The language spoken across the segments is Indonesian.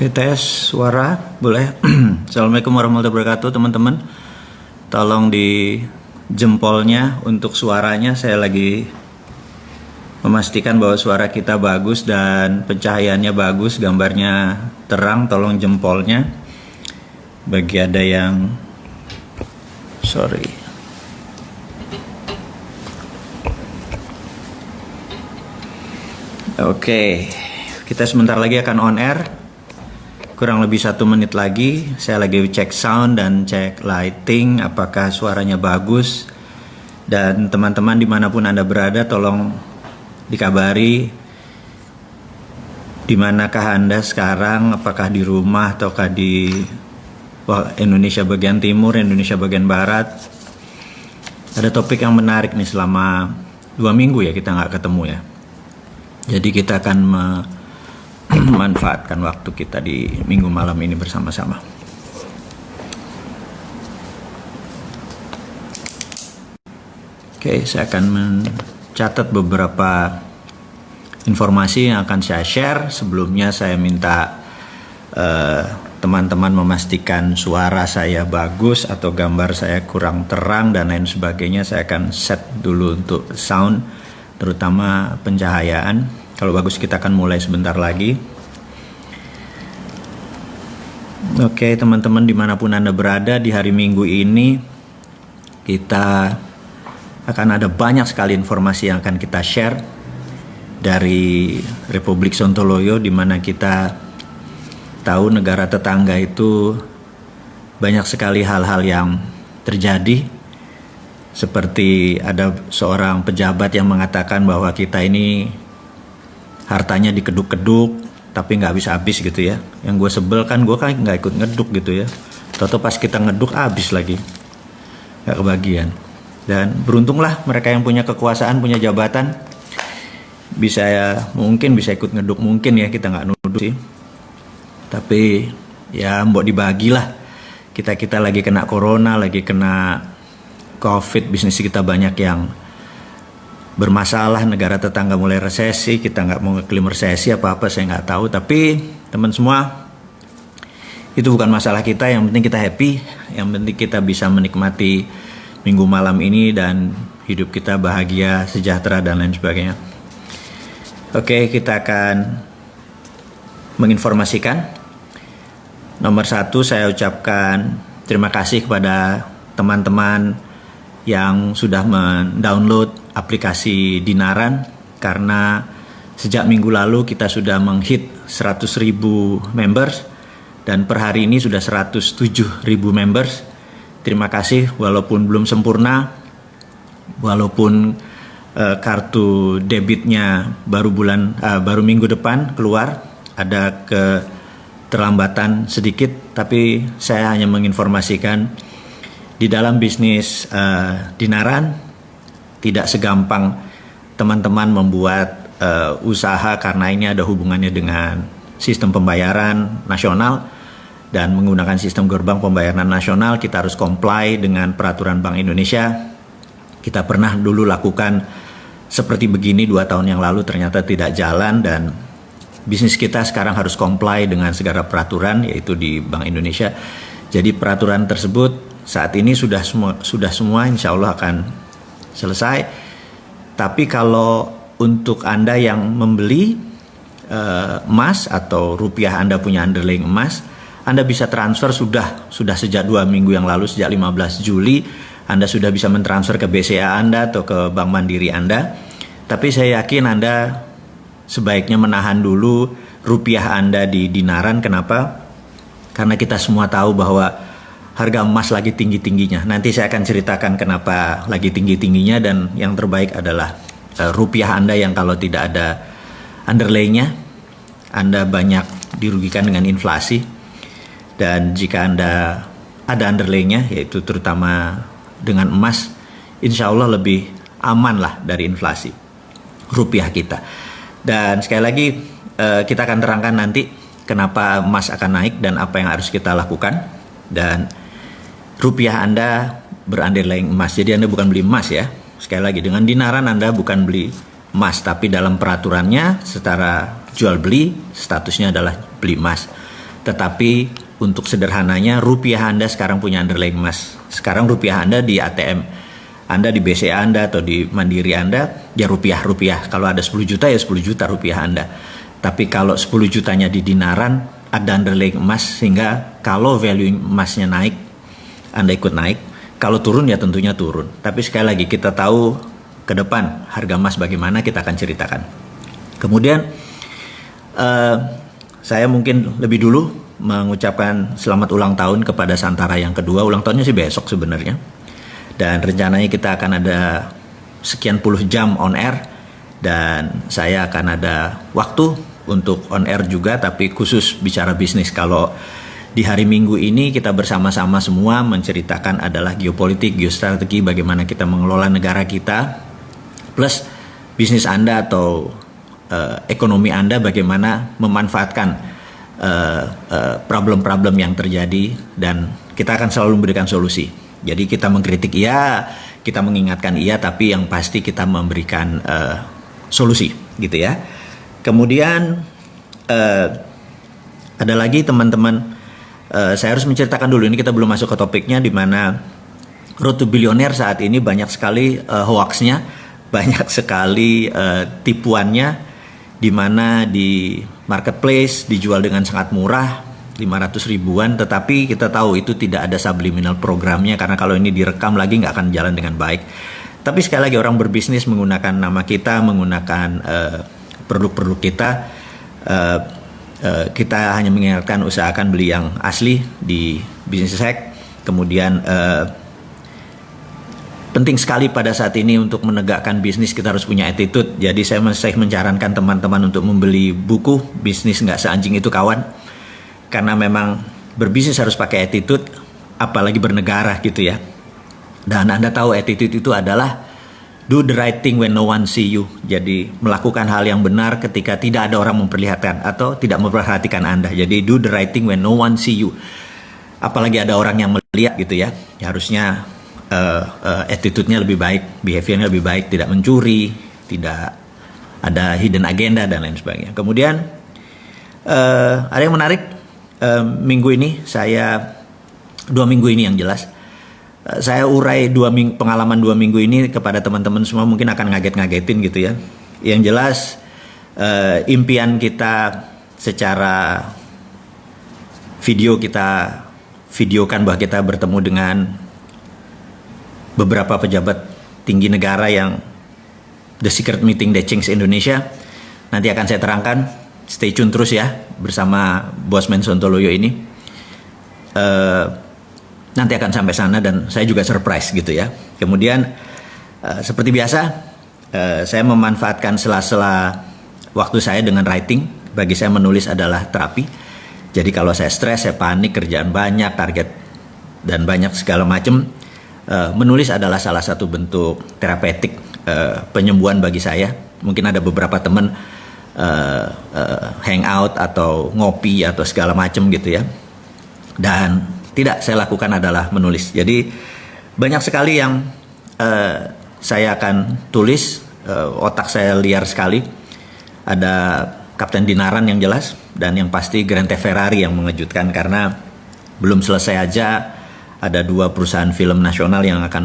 Oke, tes suara boleh. Assalamualaikum warahmatullahi wabarakatuh teman-teman. Tolong di jempolnya untuk suaranya. Saya lagi memastikan bahwa suara kita bagus dan pencahayaannya bagus, gambarnya terang. Tolong jempolnya. Bagi ada yang Oke, kita sebentar lagi akan on air. Kurang lebih 1 menit lagi. Saya lagi cek sound dan cek lighting, apakah suaranya bagus. Dan teman-teman dimanapun Anda berada, tolong dikabari dimanakah Anda sekarang, apakah di rumah ataukah di Indonesia bagian timur, Indonesia bagian barat. Ada topik yang menarik nih, selama 2 minggu ya kita nggak ketemu ya. Jadi kita akan memanfaatkan waktu kita di minggu malam ini bersama-sama. Oke, saya akan mencatat beberapa informasi yang akan saya share. Sebelumnya saya minta teman-teman memastikan suara saya bagus atau gambar saya kurang terang dan lain sebagainya. Saya akan set dulu untuk sound, terutama pencahayaan. Kalau bagus kita akan mulai sebentar lagi. Oke teman-teman, dimanapun Anda berada di hari Minggu ini, kita akan ada banyak sekali informasi yang akan kita share dari Republik Sontoloyo, di mana kita tahu negara tetangga itu banyak sekali hal-hal yang terjadi. Seperti ada seorang pejabat yang mengatakan bahwa kita ini hartanya dikeduk-keduk tapi nggak habis-habis gitu ya. Yang gue sebel kan, gue kan nggak ikut ngeduk gitu ya. Toto pas kita ngeduk habis lagi, nggak kebagian. Dan beruntunglah mereka yang punya kekuasaan, punya jabatan, mungkin bisa ikut ngeduk, mungkin ya, kita nggak nuduh sih. Tapi ya mbok dibagilah. Kita lagi kena corona, lagi kena COVID, bisnis kita banyak yang bermasalah, negara tetangga mulai resesi, kita nggak mau ngeklaim resesi apa-apa, saya nggak tahu. Tapi teman semua, itu bukan masalah kita, yang penting kita happy, yang penting kita bisa menikmati minggu malam ini dan hidup kita bahagia, sejahtera dan lain sebagainya. Oke, kita akan menginformasikan. Nomor 1, saya ucapkan terima kasih kepada teman-teman yang sudah mendownload aplikasi Dinaran, karena sejak minggu lalu kita sudah menghit 100.000 members dan per hari ini sudah 107.000 members. Terima kasih, walaupun belum sempurna, walaupun kartu debitnya baru minggu depan keluar, ada keterlambatan sedikit, tapi saya hanya menginformasikan di dalam bisnis Dinaran tidak segampang teman-teman membuat usaha, karena ini ada hubungannya dengan sistem pembayaran nasional dan menggunakan sistem gerbang pembayaran nasional. Kita harus comply dengan peraturan Bank Indonesia. Kita pernah dulu lakukan seperti begini 2 tahun yang lalu, ternyata tidak jalan, dan bisnis kita sekarang harus comply dengan segala peraturan, yaitu di Bank Indonesia. Jadi peraturan tersebut saat ini sudah semua insya Allah akan selesai. Tapi kalau untuk Anda yang membeli emas atau rupiah, Anda punya underlying emas, Anda bisa transfer sudah sejak 2 minggu yang lalu, sejak 15 Juli Anda sudah bisa mentransfer ke BCA Anda atau ke Bank Mandiri Anda. Tapi saya yakin Anda sebaiknya menahan dulu rupiah Anda di Dinaran. Kenapa? Karena kita semua tahu bahwa harga emas lagi tinggi-tingginya. Nanti saya akan ceritakan kenapa lagi tinggi-tingginya, dan yang terbaik adalah rupiah Anda yang kalau tidak ada underlay-nya, Anda banyak dirugikan dengan inflasi. Dan jika Anda ada underlay-nya, yaitu terutama dengan emas, insya Allah lebih aman lah dari inflasi rupiah kita. Dan sekali lagi kita akan terangkan nanti kenapa emas akan naik dan apa yang harus kita lakukan. Dan rupiah Anda berunderlying emas, jadi Anda bukan beli emas ya. Sekali lagi, dengan Dinaran Anda bukan beli emas, tapi dalam peraturannya secara jual beli statusnya adalah beli emas. Tetapi untuk sederhananya, rupiah Anda sekarang punya underlying emas. Sekarang rupiah Anda di ATM Anda, di BCA Anda atau di Mandiri Anda, ya rupiah. Kalau ada 10 juta ya 10 juta rupiah Anda. Tapi kalau 10 jutanya di dinaran, ada underlying emas, sehingga kalau value emasnya naik, Anda ikut naik. Kalau turun ya tentunya turun. Tapi sekali lagi kita tahu ke depan harga emas bagaimana, kita akan ceritakan. Kemudian saya mungkin lebih dulu mengucapkan selamat ulang tahun kepada Santara yang kedua. Ulang tahunnya sih besok sebenarnya. Dan rencananya kita akan ada sekian puluh jam on air. Dan saya akan ada waktu untuk on air juga, tapi khusus bicara bisnis. Kalau di hari Minggu ini kita bersama-sama semua menceritakan adalah geopolitik, geostrategi, bagaimana kita mengelola negara kita, plus bisnis Anda atau ekonomi Anda, bagaimana memanfaatkan problem-problem yang terjadi, dan kita akan selalu memberikan solusi. Jadi kita mengkritik iya, kita mengingatkan iya, tapi yang pasti kita memberikan solusi, gitu ya. Kemudian ada lagi teman-teman, saya harus menceritakan dulu, ini kita belum masuk ke topiknya, di mana Road to Billionaire saat ini banyak sekali hoaxnya, banyak sekali tipuannya, di mana di marketplace dijual dengan sangat murah, 500 ribuan, tetapi kita tahu itu tidak ada subliminal programnya, karena kalau ini direkam lagi nggak akan jalan dengan baik. Tapi sekali lagi, orang berbisnis menggunakan nama kita, menggunakan produk-produk kita, kita hanya mengingatkan usahakan beli yang asli di Business Hack. Kemudian penting sekali pada saat ini untuk menegakkan bisnis, kita harus punya attitude. Jadi saya masih menyarankan teman-teman untuk membeli buku Bisnis Nggak Seanjing Itu Kawan, karena memang berbisnis harus pakai attitude, apalagi bernegara gitu ya. Dan Anda tahu attitude itu adalah do the right thing when no one see you. Jadi melakukan hal yang benar ketika tidak ada orang memperlihatkan atau tidak memperhatikan Anda. Jadi do the right thing when no one see you. Apalagi ada orang yang melihat gitu ya. Harusnya attitude-nya lebih baik, behavior-nya lebih baik, tidak mencuri, tidak ada hidden agenda dan lain sebagainya. Kemudian ada yang menarik. Minggu ini saya 2 minggu ini yang jelas saya urai pengalaman 2 minggu ini kepada teman-teman semua, mungkin akan ngaget-ngagetin gitu ya. Yang jelas impian kita secara video, kita videokan bahwa kita bertemu dengan beberapa pejabat tinggi negara yang the secret meeting that changed Indonesia. Nanti akan saya terangkan. Stay tune terus ya bersama Bosman Sontoloyo ini. Nanti akan sampai sana dan saya juga surprise gitu ya. Kemudian seperti biasa saya memanfaatkan sela-sela waktu saya dengan writing. Bagi saya menulis adalah terapi. Jadi kalau saya stres, saya panik, kerjaan banyak, target dan banyak segala macam, menulis adalah salah satu bentuk terapeutik, penyembuhan bagi saya. Mungkin ada beberapa teman hangout atau ngopi atau segala macam gitu ya, dan tidak saya lakukan adalah menulis. Jadi banyak sekali yang saya akan tulis, otak saya liar sekali. Ada Kapten Dinaran yang jelas, dan yang pasti Grand Theft Ferrari yang mengejutkan, karena belum selesai aja ada 2 perusahaan film nasional yang akan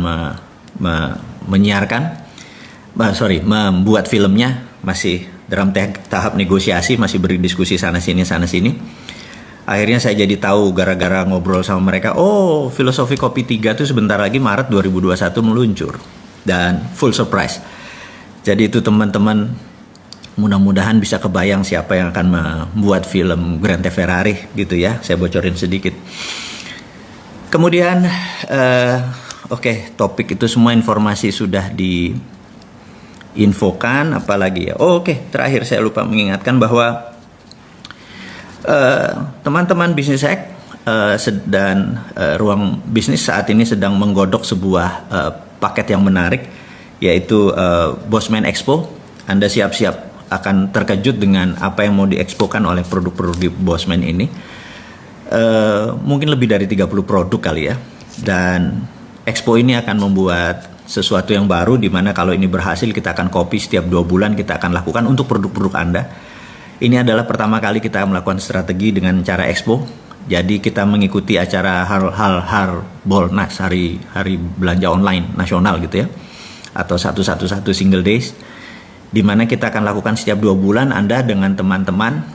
membuat filmnya, masih dalam tahap negosiasi, masih berdiskusi sana sini. Akhirnya saya jadi tahu gara-gara ngobrol sama mereka, oh Filosofi Kopi 3 itu sebentar lagi Maret 2021 meluncur, dan full surprise. Jadi itu teman-teman, mudah-mudahan bisa kebayang siapa yang akan membuat film Grand Theft Ferrari gitu ya, saya bocorin sedikit. Kemudian topik itu semua informasi sudah diinfokan, apalagi ya. Terakhir saya lupa mengingatkan bahwa teman-teman Business Hack dan ruang bisnis saat ini sedang menggodok sebuah paket yang menarik, yaitu Bosman Expo. Anda siap-siap akan terkejut dengan apa yang mau diekspokan oleh produk-produk di Bosman ini. Mungkin lebih dari 30 produk kali ya. Dan Expo ini akan membuat sesuatu yang baru, di mana kalau ini berhasil kita akan copy setiap 2 bulan, kita akan lakukan untuk produk-produk Anda. Ini adalah pertama kali kita melakukan strategi dengan cara expo. Jadi kita mengikuti acara Harbolnas, hari belanja online nasional gitu ya, atau 111 single days, di mana kita akan lakukan setiap 2 bulan. Anda dengan teman-teman,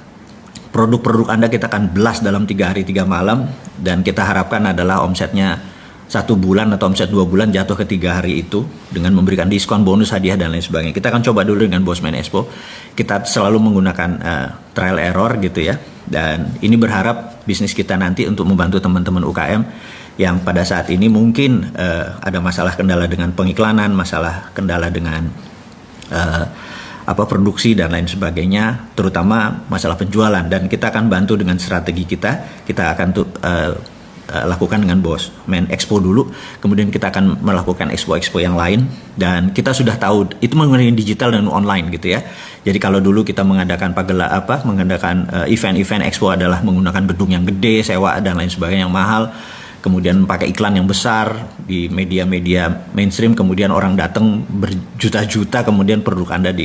produk-produk Anda kita akan blast dalam 3 hari 3 malam, dan kita harapkan adalah omsetnya 1 bulan atau omset 2 bulan jatuh ke 3 hari itu dengan memberikan diskon, bonus, hadiah dan lain sebagainya. Kita akan coba dulu dengan Bosman Expo. Kita selalu menggunakan trial error gitu ya, dan ini berharap bisnis kita nanti untuk membantu teman-teman UKM yang pada saat ini mungkin ada masalah kendala dengan pengiklanan, masalah kendala dengan produksi dan lain sebagainya, terutama masalah penjualan, dan kita akan bantu dengan strategi kita akan lakukan dengan Bosman Expo dulu, kemudian kita akan melakukan expo yang lain, dan kita sudah tahu itu mengenai digital dan online gitu ya. Jadi kalau dulu kita mengadakan event expo adalah menggunakan gedung yang gede, sewa dan lain sebagainya yang mahal, kemudian pakai iklan yang besar di media-media mainstream, kemudian orang datang berjuta-juta, kemudian produk Anda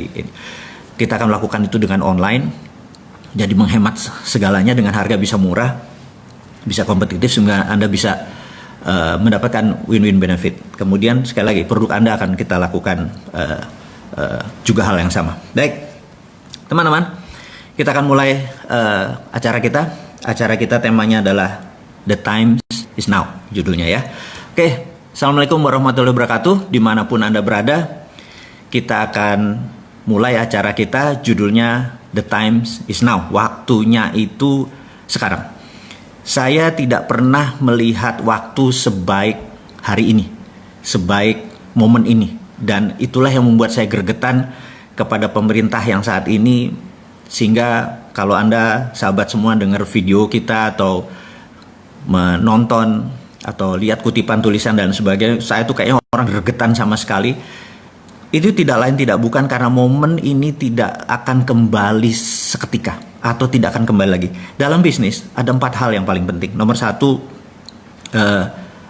kita akan melakukan itu dengan online, jadi menghemat segalanya dengan harga bisa murah, bisa kompetitif, sehingga Anda bisa mendapatkan win-win benefit. Kemudian sekali lagi produk Anda akan kita lakukan juga hal yang sama. Baik teman-teman, kita akan mulai acara kita temanya adalah The Time is Now, judulnya ya. Oke, assalamualaikum warahmatullahi wabarakatuh. Dimanapun Anda berada, kita akan mulai acara kita, judulnya The Time is Now. Waktunya itu sekarang. Saya tidak pernah melihat waktu sebaik hari ini, sebaik momen ini, dan itulah yang membuat saya gregetan kepada pemerintah yang saat ini, sehingga kalau Anda sahabat semua dengar video kita atau menonton atau lihat kutipan tulisan dan sebagainya, saya tuh kayaknya orang gregetan sama sekali. Itu tidak lain tidak bukan karena momen ini tidak akan kembali seketika atau tidak akan kembali lagi. Dalam bisnis ada 4 hal yang paling penting. Nomor 1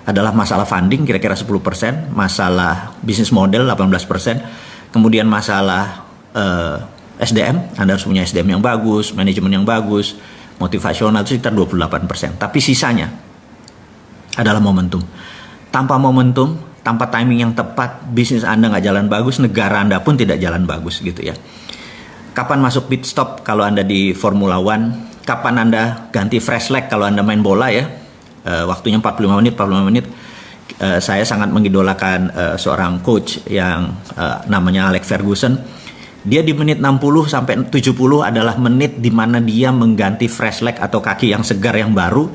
adalah masalah funding, kira-kira 10%, masalah bisnis model 18%, kemudian masalah SDM, Anda harus punya SDM yang bagus, manajemen yang bagus, motivasional itu sekitar 28%. Tapi sisanya adalah momentum. Tanpa momentum, tanpa timing yang tepat, bisnis Anda nggak jalan bagus, negara Anda pun tidak jalan bagus gitu ya. Kapan masuk pit stop kalau Anda di Formula One? Kapan Anda ganti fresh leg kalau Anda main bola ya? Waktunya 45 menit. Saya sangat mengidolakan seorang coach yang namanya Alex Ferguson. Dia di menit 60 sampai 70 adalah menit di mana dia mengganti fresh leg atau kaki yang segar yang baru,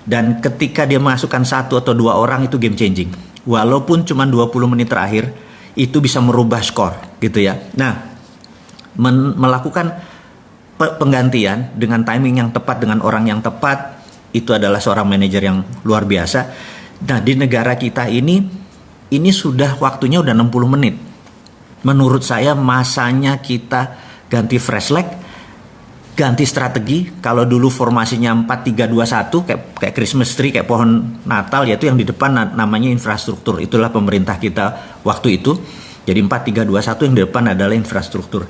dan ketika dia masukkan 1 atau 2 orang itu game changing. Walaupun cuma 20 menit terakhir itu bisa merubah skor gitu ya. Nah, melakukan penggantian dengan timing yang tepat dengan orang yang tepat itu adalah seorang manajer yang luar biasa. Nah, di negara kita ini sudah waktunya udah 60 menit. Menurut saya masanya kita ganti fresh leg, ganti strategi. Kalau dulu formasinya 4-3-2-1 kayak Christmas tree, kayak pohon Natal, yaitu yang di depan namanya infrastruktur. Itulah pemerintah kita waktu itu. Jadi 4-3-2-1 yang di depan adalah infrastruktur.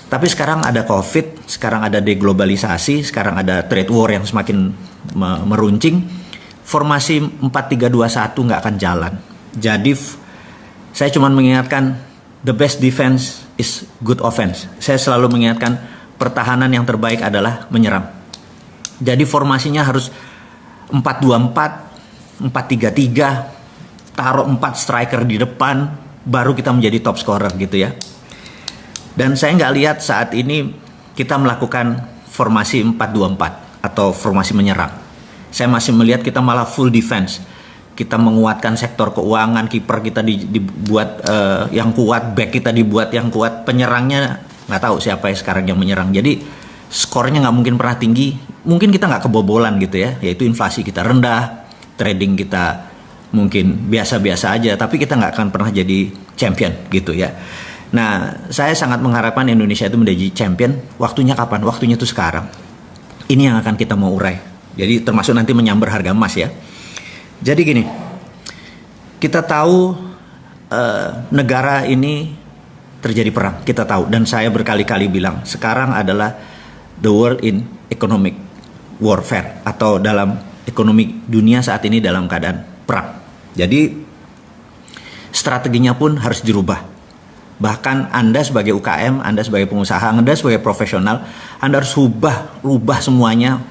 Tapi sekarang ada COVID, sekarang ada deglobalisasi, sekarang ada trade war yang semakin meruncing. Formasi 4-3-2-1 nggak akan jalan. Jadi saya cuma mengingatkan the best defense is good offense. Saya selalu mengingatkan pertahanan yang terbaik adalah menyerang. Jadi formasinya harus 4-2-4, 4-3-3, taruh 4 striker di depan, baru kita menjadi top scorer gitu ya. Dan saya nggak lihat saat ini kita melakukan formasi 4-2-4 atau formasi menyerang. Saya masih melihat kita malah full defense. Kita menguatkan sektor keuangan, kiper kita dibuat yang kuat, back kita dibuat yang kuat, penyerangnya nggak tahu siapa yang sekarang yang menyerang. Jadi skornya nggak mungkin pernah tinggi. Mungkin kita nggak kebobolan gitu ya, yaitu inflasi kita rendah, trading kita mungkin biasa-biasa aja, tapi kita nggak akan pernah jadi champion gitu ya. Nah, saya sangat mengharapkan Indonesia itu menjadi champion. Waktunya kapan? Waktunya itu sekarang. Ini yang akan kita mau urai. Jadi termasuk nanti menyambar harga emas ya. Jadi gini, kita tahu negara ini terjadi perang, kita tahu. Dan saya berkali-kali bilang, sekarang adalah the world in economic warfare, atau dalam ekonomi dunia saat ini dalam keadaan perang. Jadi strateginya pun harus dirubah. Bahkan Anda sebagai UKM, Anda sebagai pengusaha, Anda sebagai profesional, Anda harus rubah semuanya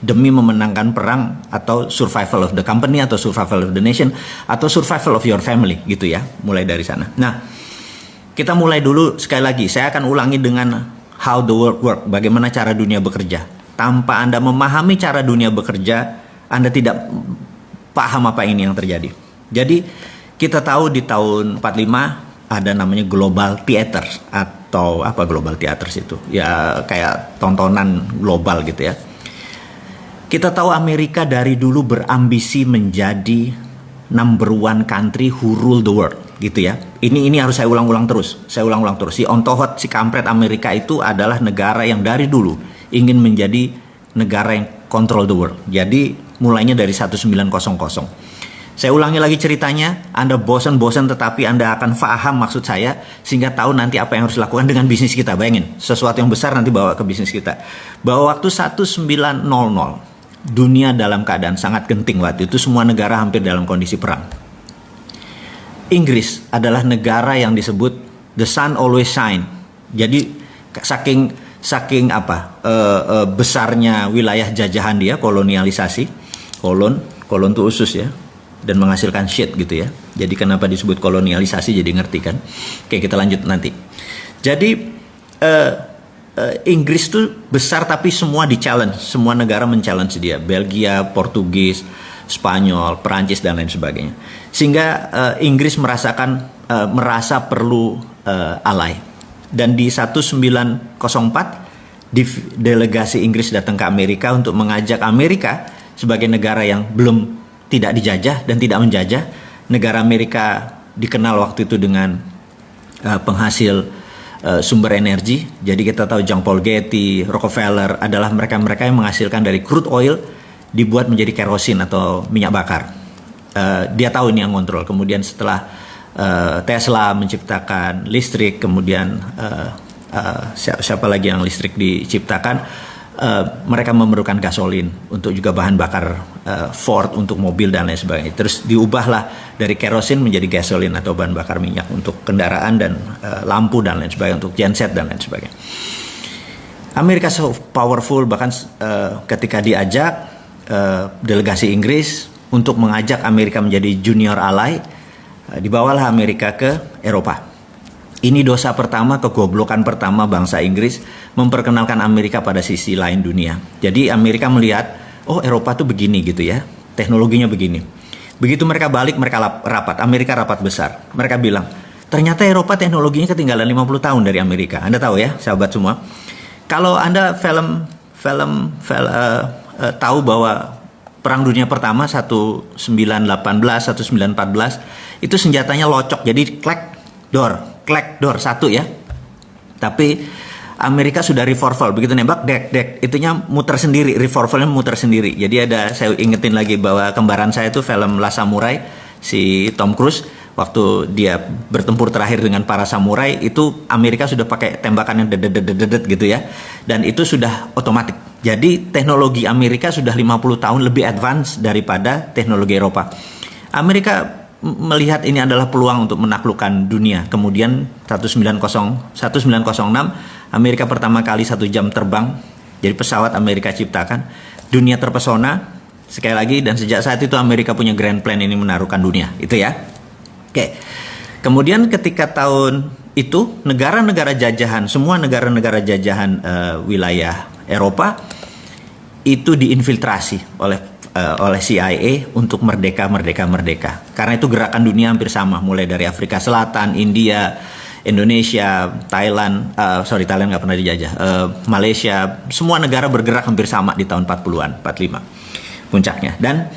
demi memenangkan perang, atau survival of the company, atau survival of the nation, atau survival of your family, gitu ya. Mulai dari sana. Nah, kita mulai dulu sekali lagi. Saya akan ulangi dengan how the world work, bagaimana cara dunia bekerja. Tanpa Anda memahami cara dunia bekerja, Anda tidak paham apa ini yang terjadi. Jadi kita tahu di tahun 45 ada namanya global theater, atau apa global theaters itu? Ya kayak tontonan global gitu ya. Kita tahu Amerika dari dulu berambisi menjadi number one country who rule the world, gitu ya. Ini harus saya ulang-ulang terus. Si ontohot, si kampret Amerika itu adalah negara yang dari dulu ingin menjadi negara yang control the world. Jadi mulainya dari 1900. Saya ulangi lagi ceritanya. Anda bosan-bosan, tetapi Anda akan paham maksud saya, sehingga tahu nanti apa yang harus dilakukan dengan bisnis kita. Bayangin, sesuatu yang besar nanti bawa ke bisnis kita. Bahwa waktu 1900 dunia dalam keadaan sangat genting waktu itu, semua negara hampir dalam kondisi perang. Inggris adalah negara yang disebut the sun always shine. Jadi saking besarnya wilayah jajahan dia, kolonialisasi, kolon tuh usus ya, dan menghasilkan shit gitu ya. Jadi kenapa disebut kolonialisasi, jadi ngerti kan? Oke, kita lanjut nanti. Jadi Inggris tuh besar, tapi semua di-challenge. Semua negara men-challenge dia. Belgia, Portugis, Spanyol, Perancis, dan lain sebagainya. Sehingga Inggris merasa perlu ally. Dan di 1904, delegasi Inggris datang ke Amerika untuk mengajak Amerika sebagai negara yang belum tidak dijajah dan tidak menjajah. Negara Amerika dikenal waktu itu dengan penghasil sumber energi. Jadi kita tahu John Paul Getty, Rockefeller adalah mereka-mereka yang menghasilkan dari crude oil dibuat menjadi kerosin atau minyak bakar. Dia tahu ini yang kontrol. Kemudian setelah Tesla menciptakan listrik, kemudian siapa lagi yang listrik diciptakan, mereka memerlukan gasolin untuk juga bahan bakar Ford untuk mobil dan lain sebagainya. Terus diubahlah dari kerosin menjadi gasolin atau bahan bakar minyak untuk kendaraan dan lampu dan lain sebagainya, untuk genset dan lain sebagainya. Amerika so powerful, bahkan ketika diajak delegasi Inggris untuk mengajak Amerika menjadi junior ally, dibawalah Amerika ke Eropa. Ini dosa pertama, kegoblokan pertama bangsa Inggris memperkenalkan Amerika pada sisi lain dunia. Jadi Amerika melihat, oh Eropa tuh begini gitu ya, teknologinya begini. Begitu mereka balik, mereka rapat, Amerika rapat besar. Mereka bilang, ternyata Eropa teknologinya ketinggalan 50 tahun dari Amerika. Anda tahu ya, sahabat semua. Kalau Anda tahu bahwa Perang Dunia Pertama 1918, 1914 itu senjatanya locok, jadi klek door satu ya. Tapi Amerika sudah revolver, begitu nembak dek itunya muter sendiri, revolvernya muter sendiri. Jadi saya ingetin lagi bahwa kembaran saya itu film Last Samurai, si Tom Cruise, waktu dia bertempur terakhir dengan para samurai, itu Amerika sudah pakai tembakan yang dedet gitu ya. Dan itu sudah otomatis. Jadi teknologi Amerika sudah 50 tahun lebih advance daripada teknologi Eropa. Amerika melihat ini adalah peluang untuk menaklukkan dunia. Kemudian 1906 Amerika pertama kali 1 jam terbang. Jadi pesawat Amerika ciptakan. Dunia terpesona sekali lagi, dan sejak saat itu Amerika punya grand plan ini menaklukkan dunia. Itu ya. Oke. Kemudian ketika tahun itu negara-negara jajahan, semua negara-negara jajahan wilayah Eropa itu diinfiltrasi oleh CIA untuk merdeka. Karena itu gerakan dunia hampir sama, mulai dari Afrika Selatan, India, Indonesia, Thailand nggak pernah dijajah, Malaysia, semua negara bergerak hampir sama di tahun 40-an, 45 puncaknya. Dan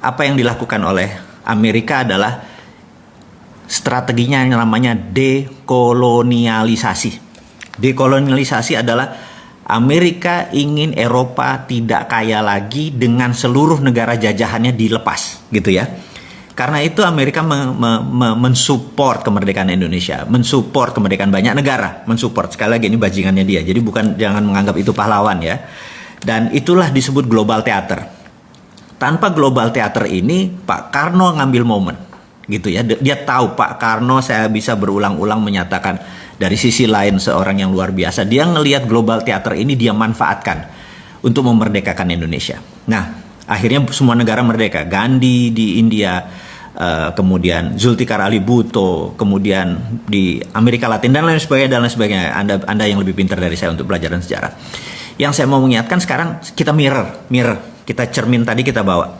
apa yang dilakukan oleh Amerika adalah strateginya yang namanya dekolonialisasi. Dekolonialisasi adalah Amerika ingin Eropa tidak kaya lagi dengan seluruh negara jajahannya dilepas, gitu ya. Karena itu Amerika mensupport kemerdekaan Indonesia, mensupport kemerdekaan banyak negara, mensupport. Sekali lagi ini bajingannya dia. Jadi jangan menganggap itu pahlawan ya. Dan itulah disebut global theater. Tanpa global theater ini Pak Karno ngambil momen gitu ya. Dia tahu Pak Karno saya bisa berulang-ulang menyatakan dari sisi lain seorang yang luar biasa. Dia ngelihat global theater ini dia manfaatkan untuk memerdekakan Indonesia. Nah, akhirnya semua negara merdeka. Gandhi di India, kemudian Zulfikar Ali Bhutto, kemudian di Amerika Latin dan lain sebagainya. Anda yang lebih pintar dari saya untuk pelajaran sejarah. Yang saya mau mengingatkan sekarang kita mirror, kita cermin tadi kita bawa.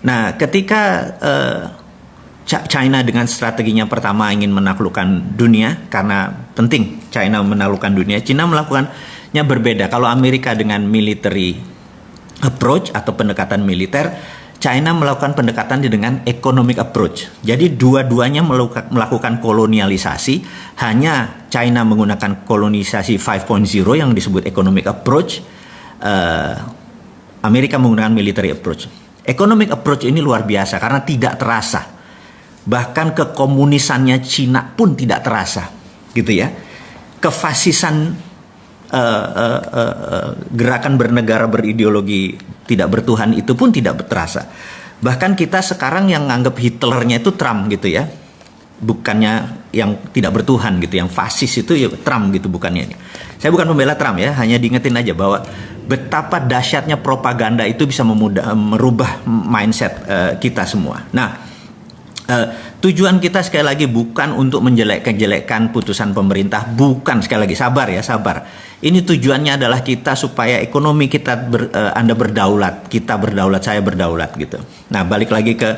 Nah, ketika China dengan strateginya pertama ingin menaklukkan dunia, karena penting China menaklukkan dunia, China melakukannya berbeda. Kalau Amerika dengan military approach atau pendekatan militer, China melakukan pendekatan dengan economic approach. Jadi dua-duanya melakukan kolonialisasi. Hanya China menggunakan kolonisasi 5.0 yang disebut economic approach. Amerika menggunakan military approach. Economic approach ini luar biasa karena tidak terasa. Bahkan kekomunisannya Cina pun tidak terasa, gitu ya. Kefasisan gerakan bernegara berideologi tidak bertuhan itu pun tidak terasa. Bahkan kita sekarang yang nganggap Hitlernya itu Trump gitu ya, bukannya yang tidak bertuhan gitu, yang fasis itu ya Trump gitu, bukannya ini. Saya bukan pembela Trump ya, hanya diingetin aja bahwa betapa dahsyatnya propaganda itu bisa merubah mindset kita semua. Nah, tujuan kita sekali lagi bukan untuk menjelek-jelekkan putusan pemerintah, bukan, sekali lagi sabar ya, sabar. Ini tujuannya adalah kita supaya ekonomi kita Anda berdaulat, kita berdaulat, saya berdaulat gitu. Nah, balik lagi ke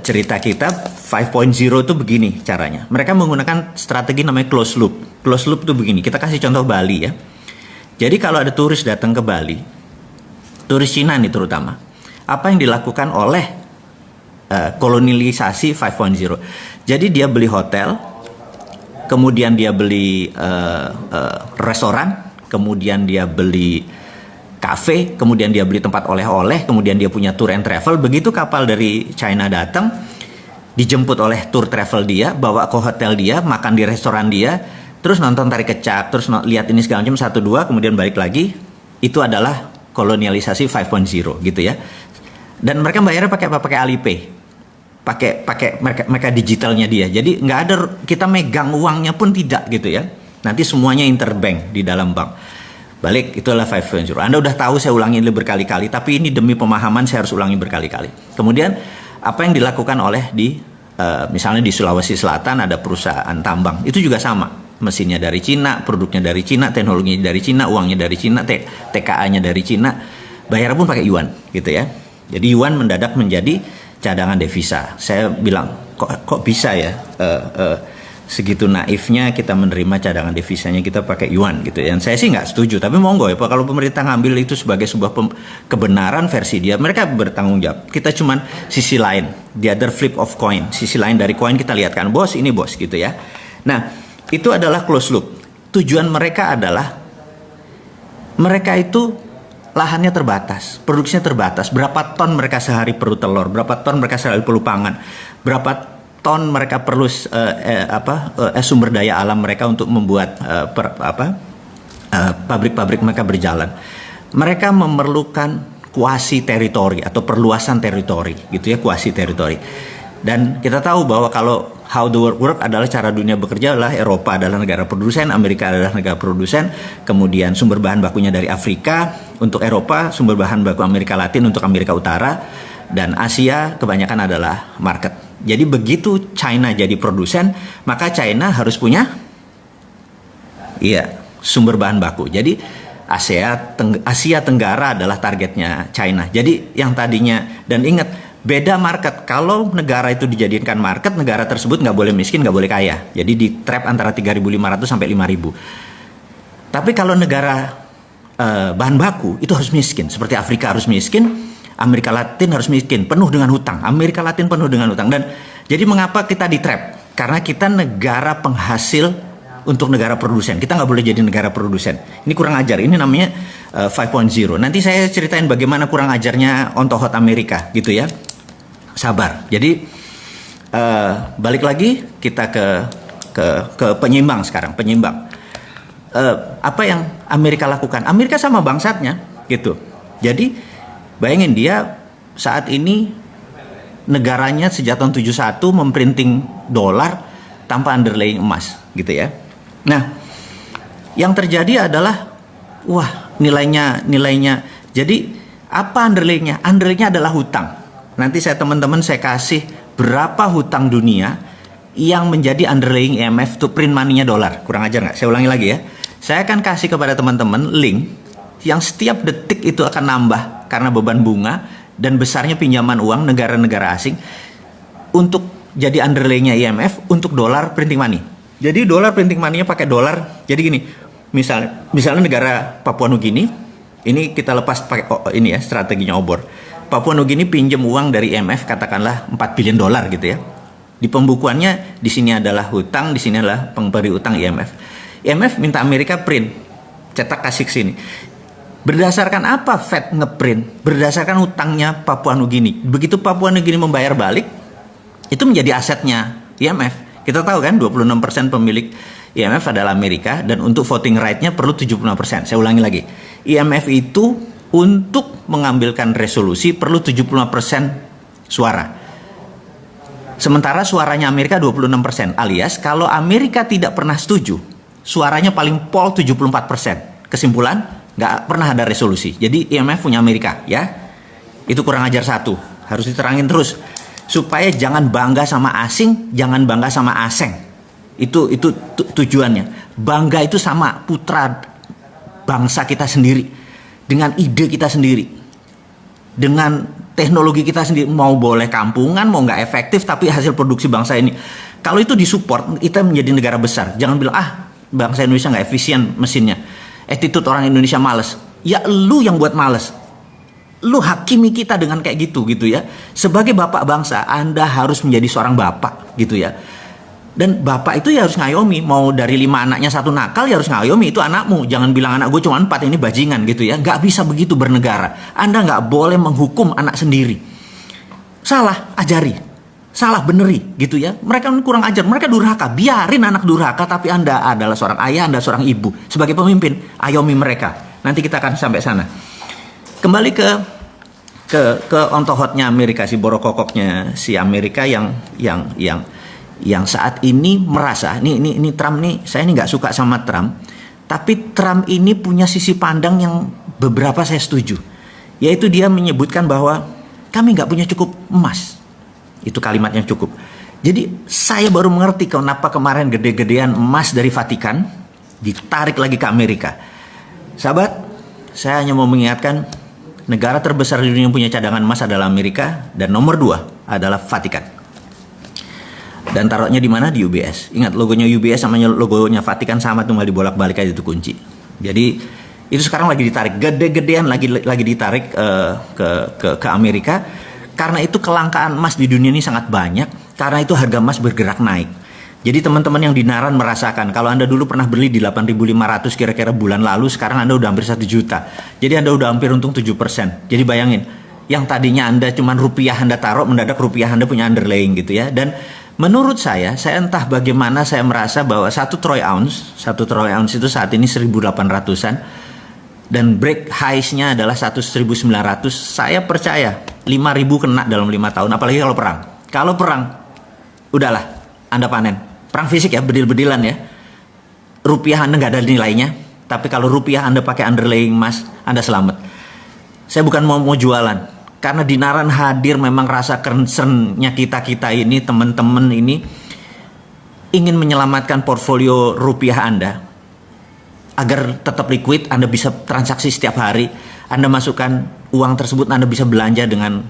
cerita kita 5.0 itu begini caranya. Mereka menggunakan strategi namanya closed loop. Closed loop itu begini. Kita kasih contoh Bali ya. Jadi kalau ada turis datang ke Bali, turis Cina nih terutama, apa yang dilakukan oleh kolonialisasi 5.0? Jadi dia beli hotel, kemudian dia beli restoran, kemudian dia beli kafe, kemudian dia beli tempat oleh-oleh, kemudian dia punya tour and travel. Begitu kapal dari China datang, dijemput oleh tour travel dia, bawa ke hotel dia, makan di restoran dia, terus nonton tari kecak, terus lihat ini segala macam 1-2, kemudian balik lagi. Itu adalah kolonialisasi 5.0 gitu ya. Dan mereka bayarnya pakai apa? Pakai Alipay. Pakai mereka digitalnya dia. Jadi nggak ada, kita megang uangnya pun tidak gitu ya. Nanti semuanya interbank di dalam bank. Balik, itulah 5.0. Anda udah tahu, saya ulangi ini berkali-kali, tapi ini demi pemahaman saya harus ulangi berkali-kali. Kemudian apa yang dilakukan oleh misalnya di Sulawesi Selatan ada perusahaan tambang, itu juga sama, mesinnya dari Cina, produknya dari Cina, teknologinya dari Cina, uangnya dari Cina, TKA-nya dari Cina, bayar pun pakai yuan gitu ya. Jadi yuan mendadak menjadi cadangan devisa. Saya bilang kok bisa ya segitu naifnya kita menerima cadangan devisanya kita pakai yuan gitu ya. Dan saya sih nggak setuju, tapi monggo ya Pak, kalau pemerintah ngambil itu sebagai sebuah kebenaran versi dia, mereka bertanggung jawab. Kita cuman sisi lain, the other flip of coin, sisi lain dari koin kita lihat kan, bos ini bos gitu ya. Nah, itu adalah close loop. Tujuan mereka adalah mereka itu lahannya terbatas, produksinya terbatas. Berapa ton mereka sehari perlu telur, berapa ton mereka sehari perlu pangan, berapa ton mereka perlu sumber daya alam mereka untuk membuat pabrik-pabrik mereka berjalan. Mereka memerlukan kuasi teritori atau perluasan teritori gitu ya, kuasi teritori. Dan kita tahu bahwa kalau how the world work adalah cara dunia bekerja adalah Eropa adalah negara produsen, Amerika adalah negara produsen, kemudian sumber bahan bakunya dari Afrika untuk Eropa, sumber bahan baku Amerika Latin untuk Amerika Utara, dan Asia kebanyakan adalah market. Jadi begitu China jadi produsen, maka China harus punya sumber bahan baku. Jadi Asia Tenggara adalah targetnya China. Jadi yang tadinya, dan ingat, beda market. Kalau negara itu dijadikan market, negara tersebut nggak boleh miskin, nggak boleh kaya. Jadi di trap antara 3.500 sampai 5.000. Tapi kalau negara bahan baku itu harus miskin. Seperti Afrika harus miskin, Amerika Latin harus miskin, penuh dengan hutang. Amerika Latin penuh dengan hutang. Dan jadi mengapa kita di trap? Karena kita negara penghasil untuk negara produsen. Kita nggak boleh jadi negara produsen. Ini kurang ajar. Ini namanya 5.0. Nanti saya ceritain bagaimana kurang ajarnya on to hot Amerika gitu ya. sabar. Jadi balik lagi kita ke penyeimbang sekarang, penyeimbang. Apa yang Amerika lakukan? Amerika sama bangsatnya gitu. Jadi bayangin dia saat ini negaranya sejak tahun 71 memprinting dolar tanpa underlying emas gitu ya. Nah, yang terjadi adalah nilainya. Jadi apa underlyingnya? Underlyingnya adalah hutang. Nanti teman-teman saya kasih berapa hutang dunia yang menjadi underlying IMF to print money-nya dolar. Kurang ajar nggak? Saya ulangi lagi ya. Saya akan kasih kepada teman-teman link yang setiap detik itu akan nambah karena beban bunga dan besarnya pinjaman uang negara-negara asing untuk jadi underlying-nya IMF untuk dolar printing money. Jadi dolar printing money-nya pakai dolar. Jadi gini, misalnya negara Papua Nugini, ini kita lepas pakai ini ya strateginya obor. Papua Nugini pinjam uang dari IMF katakanlah 4 billion dolar gitu ya. Di pembukuannya di sini adalah hutang, di sini adalah pemberi utang IMF. IMF minta Amerika print, cetak kasih ke sini. Berdasarkan apa Fed ngeprint? Berdasarkan hutangnya Papua Nugini. Begitu Papua Nugini membayar balik, itu menjadi asetnya IMF. Kita tahu kan 26% pemilik IMF adalah Amerika dan untuk voting right-nya perlu 75%. Saya ulangi lagi. IMF itu untuk mengambilkan resolusi perlu 75% suara. Sementara suaranya Amerika 26%, alias kalau Amerika tidak pernah setuju, suaranya paling pol 74%. Kesimpulan, nggak pernah ada resolusi. Jadi IMF punya Amerika, ya. Itu kurang ajar satu. Harus diterangin terus. Supaya jangan bangga sama asing, jangan bangga sama aseng. Itu tujuannya. Bangga itu sama putra bangsa kita sendiri. Dengan ide kita sendiri. Dengan teknologi kita sendiri. Mau boleh kampungan, mau nggak efektif, tapi hasil produksi bangsa ini. Kalau itu disupport, kita menjadi negara besar. Jangan bilang, bangsa Indonesia nggak efisien mesinnya. Attitude orang Indonesia males. Ya lu yang buat males. Lu hakimi kita dengan kayak gitu ya. Sebagai bapak bangsa, Anda harus menjadi seorang bapak gitu ya. Dan bapak itu ya harus ngayomi. Mau dari 5 anaknya 1 nakal ya harus ngayomi. Itu anakmu. Jangan bilang anak gue cuma 4 ini bajingan gitu ya. Gak bisa begitu bernegara. Anda gak boleh menghukum anak sendiri. Salah, ajari. Salah, beneri gitu ya. Mereka kurang ajar, mereka durhaka. Biarin anak durhaka, tapi Anda adalah seorang ayah, Anda seorang ibu. Sebagai pemimpin, ayomi mereka. Nanti kita akan sampai sana. Kembali ke ontohotnya Amerika, si borokokoknya si Amerika yang saat ini merasa ini Trump nih, saya ini nggak suka sama Trump, tapi Trump ini punya sisi pandang yang beberapa saya setuju, yaitu dia menyebutkan bahwa kami nggak punya cukup emas. Itu kalimat yang cukup. Jadi saya baru mengerti kenapa kemarin gede-gedean emas dari Vatikan ditarik lagi ke Amerika. Sahabat, saya hanya mau mengingatkan, negara terbesar di dunia yang punya cadangan emas adalah Amerika, dan nomor 2 adalah Vatikan. Dan taruhnya di mana? Di UBS. Ingat, logonya UBS sama logonya Vatikan sama, tinggal dibolak-balik aja, itu kunci. Jadi itu sekarang lagi ditarik, gede-gedean lagi ditarik ke Amerika. Karena itu kelangkaan emas di dunia ini sangat banyak. Karena itu harga emas bergerak naik. Jadi teman-teman yang di Naran merasakan, kalau Anda dulu pernah beli di 8.500 kira-kira bulan lalu, sekarang Anda udah hampir 1 juta. Jadi Anda udah hampir untung 7%. Jadi bayangin, yang tadinya Anda cuman rupiah Anda taruh, mendadak rupiah Anda punya underlying gitu ya. Dan menurut saya entah bagaimana saya merasa bahwa 1 troy ounce itu saat ini 1.800-an. Dan break highs-nya adalah 1.900. Saya percaya 5.000 kena dalam 5 tahun, apalagi kalau perang. Kalau perang, udahlah, Anda panen. Perang fisik ya, bedil-bedilan ya. Rupiah Anda nggak ada nilainya, tapi kalau rupiah Anda pakai underlying emas, Anda selamat. Saya bukan mau jualan, karena di Naran hadir memang rasa concern-nya kita ini, teman-teman ini ingin menyelamatkan portfolio rupiah Anda agar tetap liquid, Anda bisa transaksi setiap hari, Anda masukkan uang tersebut, Anda bisa belanja dengan,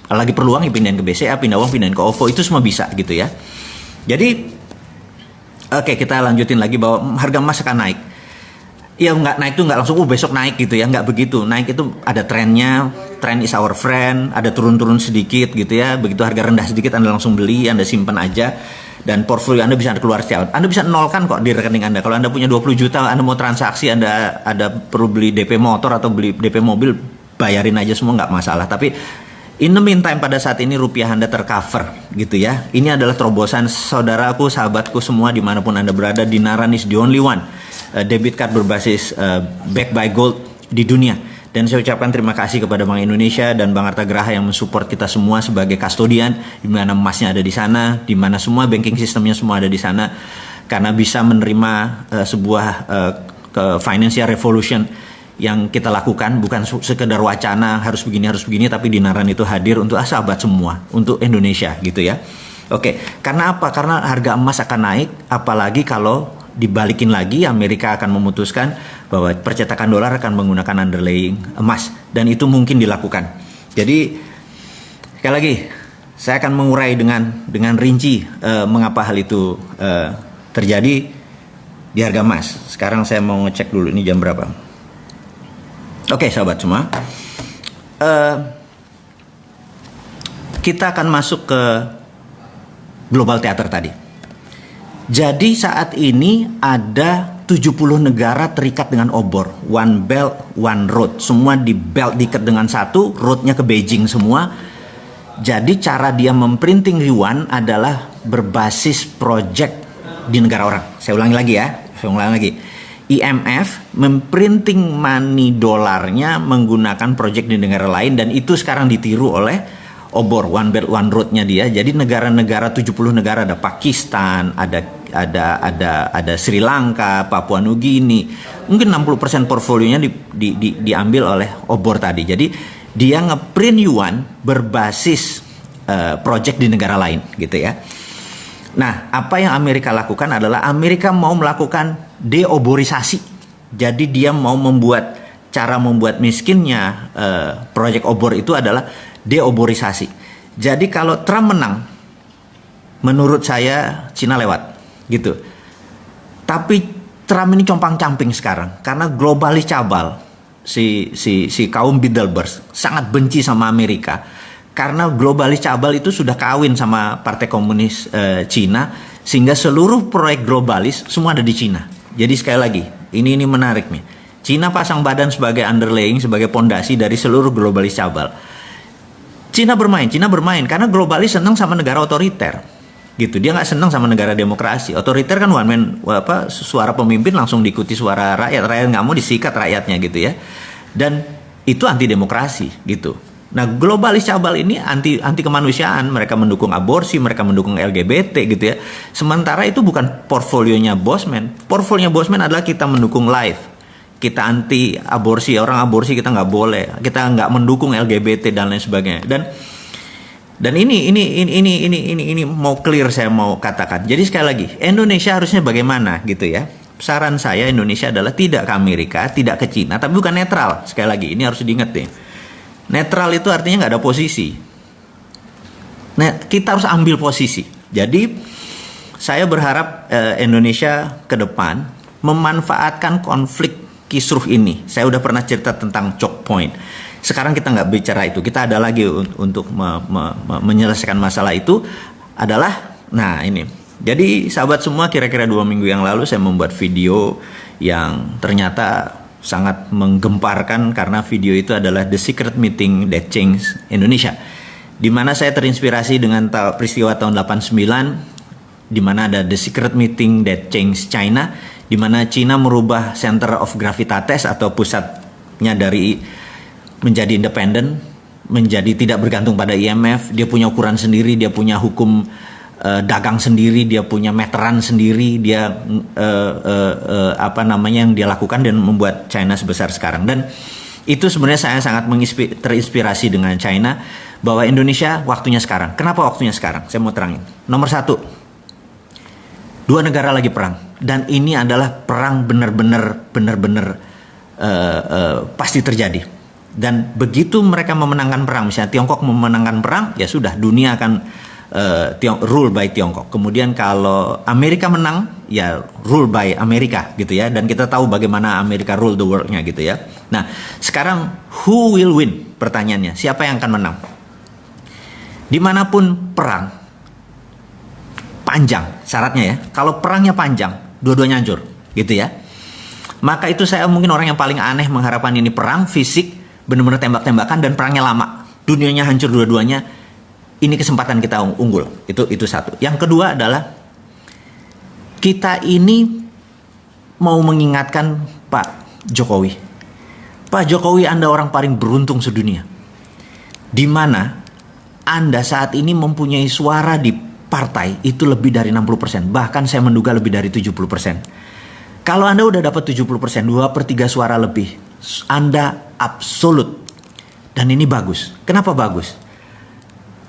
lagi perlu uang, pindahin ke BCA, pindah uang, pindahin ke OVO, itu semua bisa gitu ya. Jadi oke, kita lanjutin lagi bahwa harga emas akan naik. Ya nggak naik tuh nggak langsung besok naik gitu ya, nggak begitu. Naik itu ada trennya, trend is our friend, ada turun-turun sedikit gitu ya. Begitu harga rendah sedikit Anda langsung beli, Anda simpan aja, dan portfolio Anda bisa keluar setiap. Anda bisa nolkan kok di rekening Anda. Kalau Anda punya 20 juta, Anda mau transaksi, Anda perlu beli DP motor atau beli DP mobil, bayarin aja semua, nggak masalah. Tapi In the meantime, pada saat ini rupiah Anda tercover gitu ya. Ini adalah terobosan saudaraku, sahabatku semua dimanapun Anda berada. Dinaran is the only one debit card berbasis backed by gold di dunia. Dan saya ucapkan terima kasih kepada Bank Indonesia dan Bang Arta Graha yang mensupport kita semua sebagai kastodian, di mana emasnya ada di sana, di mana semua banking sistemnya semua ada di sana, karena bisa menerima sebuah financial revolution yang kita lakukan, bukan sekedar wacana harus begini, tapi Dinaran itu hadir untuk sahabat semua, untuk Indonesia gitu ya. Oke, karena apa? Karena harga emas akan naik, apalagi kalau dibalikin lagi Amerika akan memutuskan bahwa percetakan dolar akan menggunakan underlying emas, dan itu mungkin dilakukan. Jadi sekali lagi saya akan mengurai dengan rinci mengapa hal itu terjadi di harga emas. Sekarang saya mau ngecek dulu ini jam berapa. Oke, sahabat semua, kita akan masuk ke global theater tadi. Jadi saat ini ada 70 negara terikat dengan obor, one belt, one road. Semua di belt diikat dengan satu, roadnya ke Beijing semua. Jadi cara dia memprinting yuan adalah berbasis project di negara orang. Saya ulangi lagi ya, IMF memprinting money dolarnya menggunakan project di negara lain, dan itu sekarang ditiru oleh obor one belt one road-nya dia. Jadi negara-negara 70 negara, ada Pakistan, ada Sri Lanka, Papua Nugini, mungkin 60% portfolionya diambil oleh obor tadi. Jadi dia ngeprint yuan berbasis project di negara lain gitu ya. Nah, apa yang Amerika lakukan adalah Amerika mau melakukan deoborisasi. Jadi dia mau cara membuat miskinnya proyek obor itu adalah deoborisasi. Jadi kalau Trump menang, menurut saya Cina lewat gitu. Tapi Trump ini compang-camping sekarang karena globalis cabal, si kaum Bilderberg sangat benci sama Amerika. Karena globalis cabal itu sudah kawin sama Partai Komunis Cina, sehingga seluruh proyek globalis semua ada di Cina. Jadi sekali lagi, ini menarik nih. Cina pasang badan sebagai underlying, sebagai pondasi dari seluruh globalis cabal. Cina bermain karena globalis senang sama negara otoriter. Gitu, dia nggak senang sama negara demokrasi. Otoriter kan one man, suara pemimpin langsung diikuti suara rakyat nggak mau disikat rakyatnya gitu ya. Dan itu anti demokrasi gitu. Nah, globalis cabal ini anti kemanusiaan, mereka mendukung aborsi, mereka mendukung LGBT gitu ya. Sementara itu bukan portfolionya Bosman. Portfolionya Bosman adalah kita mendukung life, kita anti aborsi, orang aborsi kita nggak boleh, kita nggak mendukung LGBT dan lain sebagainya. Dan ini mau clear, saya mau katakan. Jadi sekali lagi, Indonesia harusnya bagaimana gitu ya. Saran saya, Indonesia adalah tidak ke Amerika, tidak ke Cina, tapi bukan netral. Sekali lagi, ini harus diingat nih. Netral itu artinya nggak ada posisi. Nah, kita harus ambil posisi. Jadi saya berharap Indonesia ke depan memanfaatkan konflik kisruh ini. Saya udah pernah cerita tentang choke point. Sekarang kita nggak bicara itu. Kita ada lagi untuk menyelesaikan masalah itu adalah, nah ini. Jadi sahabat semua, kira-kira 2 minggu yang lalu saya membuat video yang ternyata sangat menggemparkan, karena video itu adalah The Secret Meeting That Changed Indonesia, di mana saya terinspirasi dengan peristiwa tahun 89, di mana ada The Secret Meeting That Changed China, di mana China merubah center of gravitatis atau pusatnya dari menjadi independen, menjadi tidak bergantung pada IMF. Dia punya ukuran sendiri, dia punya hukum dagang sendiri, dia punya meteran sendiri, dia yang dia lakukan dan membuat China sebesar sekarang. Dan itu sebenarnya saya sangat terinspirasi dengan China, bahwa Indonesia waktunya sekarang. Kenapa waktunya sekarang? Saya mau terangin. Nomor 1, 2 negara lagi perang, dan ini adalah perang benar-benar pasti terjadi. Dan begitu mereka memenangkan perang, misalnya Tiongkok memenangkan perang, ya sudah, dunia akan rule by Tiongkok. Kemudian kalau Amerika menang, ya rule by Amerika gitu ya. Dan kita tahu bagaimana Amerika rule the world-nya gitu ya. Nah, sekarang who will win? Pertanyaannya, siapa yang akan menang? Dimanapun perang, panjang syaratnya ya. Kalau perangnya panjang, dua-duanya hancur gitu ya. Maka itu saya mungkin orang yang paling aneh mengharapkan ini perang fisik, benar-benar tembak-tembakan dan perangnya lama. dunianya hancur dua-duanya, ini kesempatan kita unggul. Itu satu. Yang kedua adalah kita ini mau mengingatkan Pak Jokowi. Pak Jokowi, Anda orang paling beruntung sedunia. Di mana Anda saat ini mempunyai suara di partai itu lebih dari 60%. Bahkan saya menduga lebih dari 70%. Kalau Anda udah dapat 70%, 2/3 suara lebih, Anda absolut. Dan ini bagus. Kenapa bagus?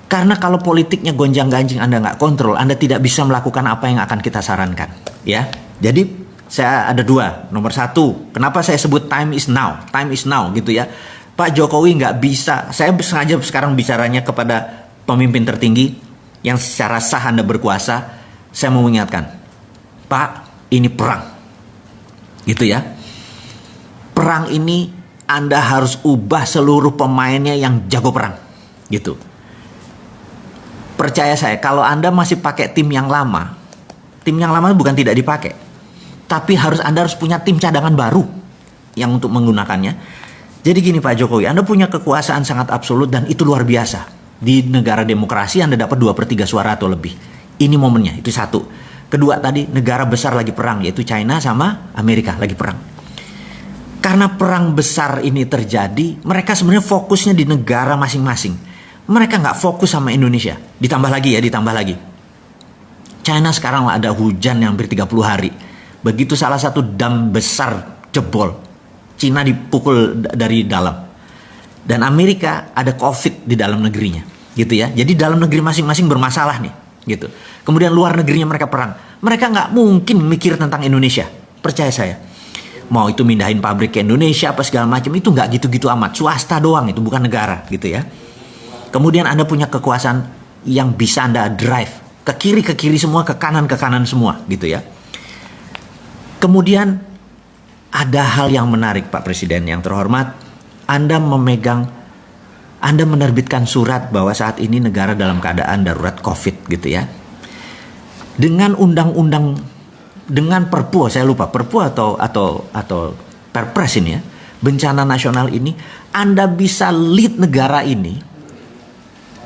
Karena kalau politiknya gonjang-ganjing Anda nggak kontrol, Anda tidak bisa melakukan apa yang akan kita sarankan. Ya, jadi saya ada dua. Nomor satu, kenapa saya sebut time is now gitu ya. Pak Jokowi nggak bisa, saya sengaja sekarang bicaranya kepada pemimpin tertinggi yang secara sah Anda berkuasa. Saya mau mengingatkan, Pak, ini perang. Gitu ya. Perang ini Anda harus ubah seluruh pemainnya yang jago perang. Gitu. Percaya saya, kalau Anda masih pakai tim yang lama bukan tidak dipakai. Tapi Anda harus punya tim cadangan baru yang untuk menggunakannya. Jadi gini Pak Jokowi, Anda punya kekuasaan sangat absolut dan itu luar biasa. Di negara demokrasi Anda dapat 2/3 suara atau lebih. Ini momennya, itu satu. Kedua tadi, negara besar lagi perang, yaitu China sama Amerika lagi perang. Karena perang besar ini terjadi, mereka sebenarnya fokusnya di negara masing-masing. Mereka nggak fokus sama Indonesia. Ditambah lagi. China sekarang ada hujan yang hampir 30 hari. Begitu salah satu dam besar jebol, China dipukul dari dalam. Dan Amerika ada COVID di dalam negerinya. Gitu ya. Jadi dalam negeri masing-masing bermasalah nih. Gitu. Kemudian luar negerinya mereka perang. Mereka nggak mungkin mikir tentang Indonesia. Percaya saya. Mau itu mindahin pabrik ke Indonesia apa segala macam, itu nggak gitu-gitu amat. Swasta doang, itu bukan negara gitu ya. Kemudian Anda punya kekuasaan yang bisa Anda drive ke kiri semua, ke kanan semua gitu ya. Kemudian ada hal yang menarik Pak Presiden yang terhormat. Anda menerbitkan surat bahwa saat ini negara dalam keadaan darurat COVID gitu ya. Dengan undang-undang, dengan perpu, saya lupa perpu atau perpres ini ya, bencana nasional ini, Anda bisa lead negara ini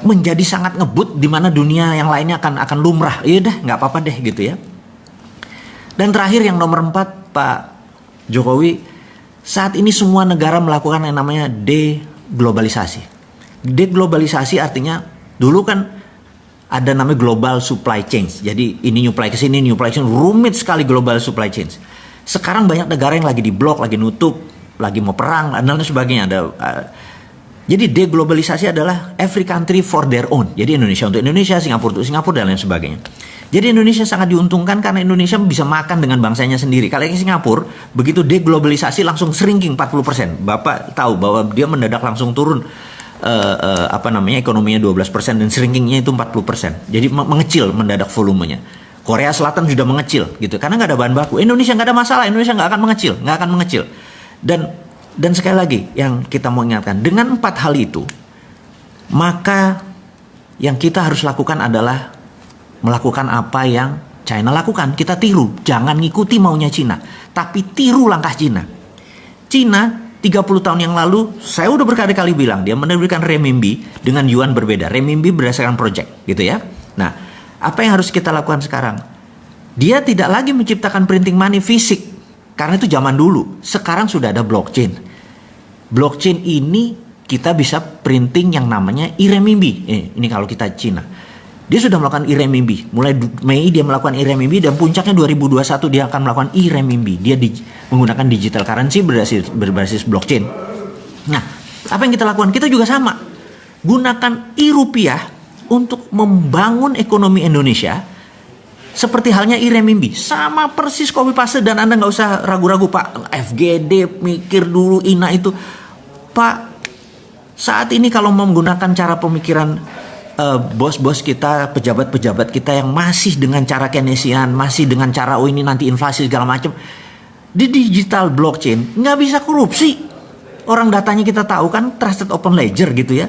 menjadi sangat ngebut, di mana dunia yang lainnya akan lumrah. Iya dah, nggak apa-apa deh gitu ya. Dan terakhir yang nomor 4 Pak Jokowi, saat ini semua negara melakukan yang namanya deglobalisasi. Deglobalisasi artinya dulu kan ada namanya global supply chain. Jadi ini nyuplai ke sini, rumit sekali global supply chain. Sekarang banyak negara yang lagi diblok, lagi nutup, lagi mau perang dan lain sebagainya. Jadi deglobalisasi adalah every country for their own. Jadi Indonesia untuk Indonesia, Singapura untuk Singapura dan lain sebagainya. Jadi Indonesia sangat diuntungkan karena Indonesia bisa makan dengan bangsanya sendiri. Kalau yang Singapura begitu deglobalisasi langsung shrinking 40%. Bapak tahu bahwa dia mendadak langsung turun ekonominya 12% dan shrinkingnya itu 40%. Jadi mengecil mendadak volumenya. Korea Selatan sudah mengecil gitu karena nggak ada bahan baku. Indonesia nggak ada masalah, Indonesia nggak akan mengecil. Dan sekali lagi yang kita mau ingatkan, dengan 4 hal itu, maka yang kita harus lakukan adalah melakukan apa yang China lakukan. Kita tiru, jangan ngikuti maunya China, tapi tiru langkah China. China 30 tahun yang lalu, saya udah berkali-kali bilang, dia menerbitkan renminbi dengan yuan berbeda. Renminbi berdasarkan project, gitu ya. Nah, apa yang harus kita lakukan sekarang? Dia tidak lagi menciptakan printing money fisik, karena itu zaman dulu. Sekarang sudah ada blockchain. Blockchain ini kita bisa printing yang namanya e-renminbi. Ini kalau kita Cina. Dia sudah melakukan e-renminbi. Mulai Mei dia melakukan e-renminbi dan puncaknya 2021 dia akan melakukan e-renminbi. Dia menggunakan digital currency berbasis blockchain. Nah, apa yang kita lakukan? Kita juga sama. Gunakan e-rupiah untuk membangun ekonomi Indonesia seperti halnya e-renminbi. Sama persis copy paste dan Anda nggak usah ragu-ragu Pak. FGD mikir dulu INA itu. Pak, saat ini kalau menggunakan cara pemikiran bos-bos kita, pejabat-pejabat kita yang masih dengan cara Keynesian, masih dengan cara ini nanti inflasi segala macam, di digital blockchain nggak bisa korupsi. Orang datanya kita tahu kan, trusted open ledger gitu ya.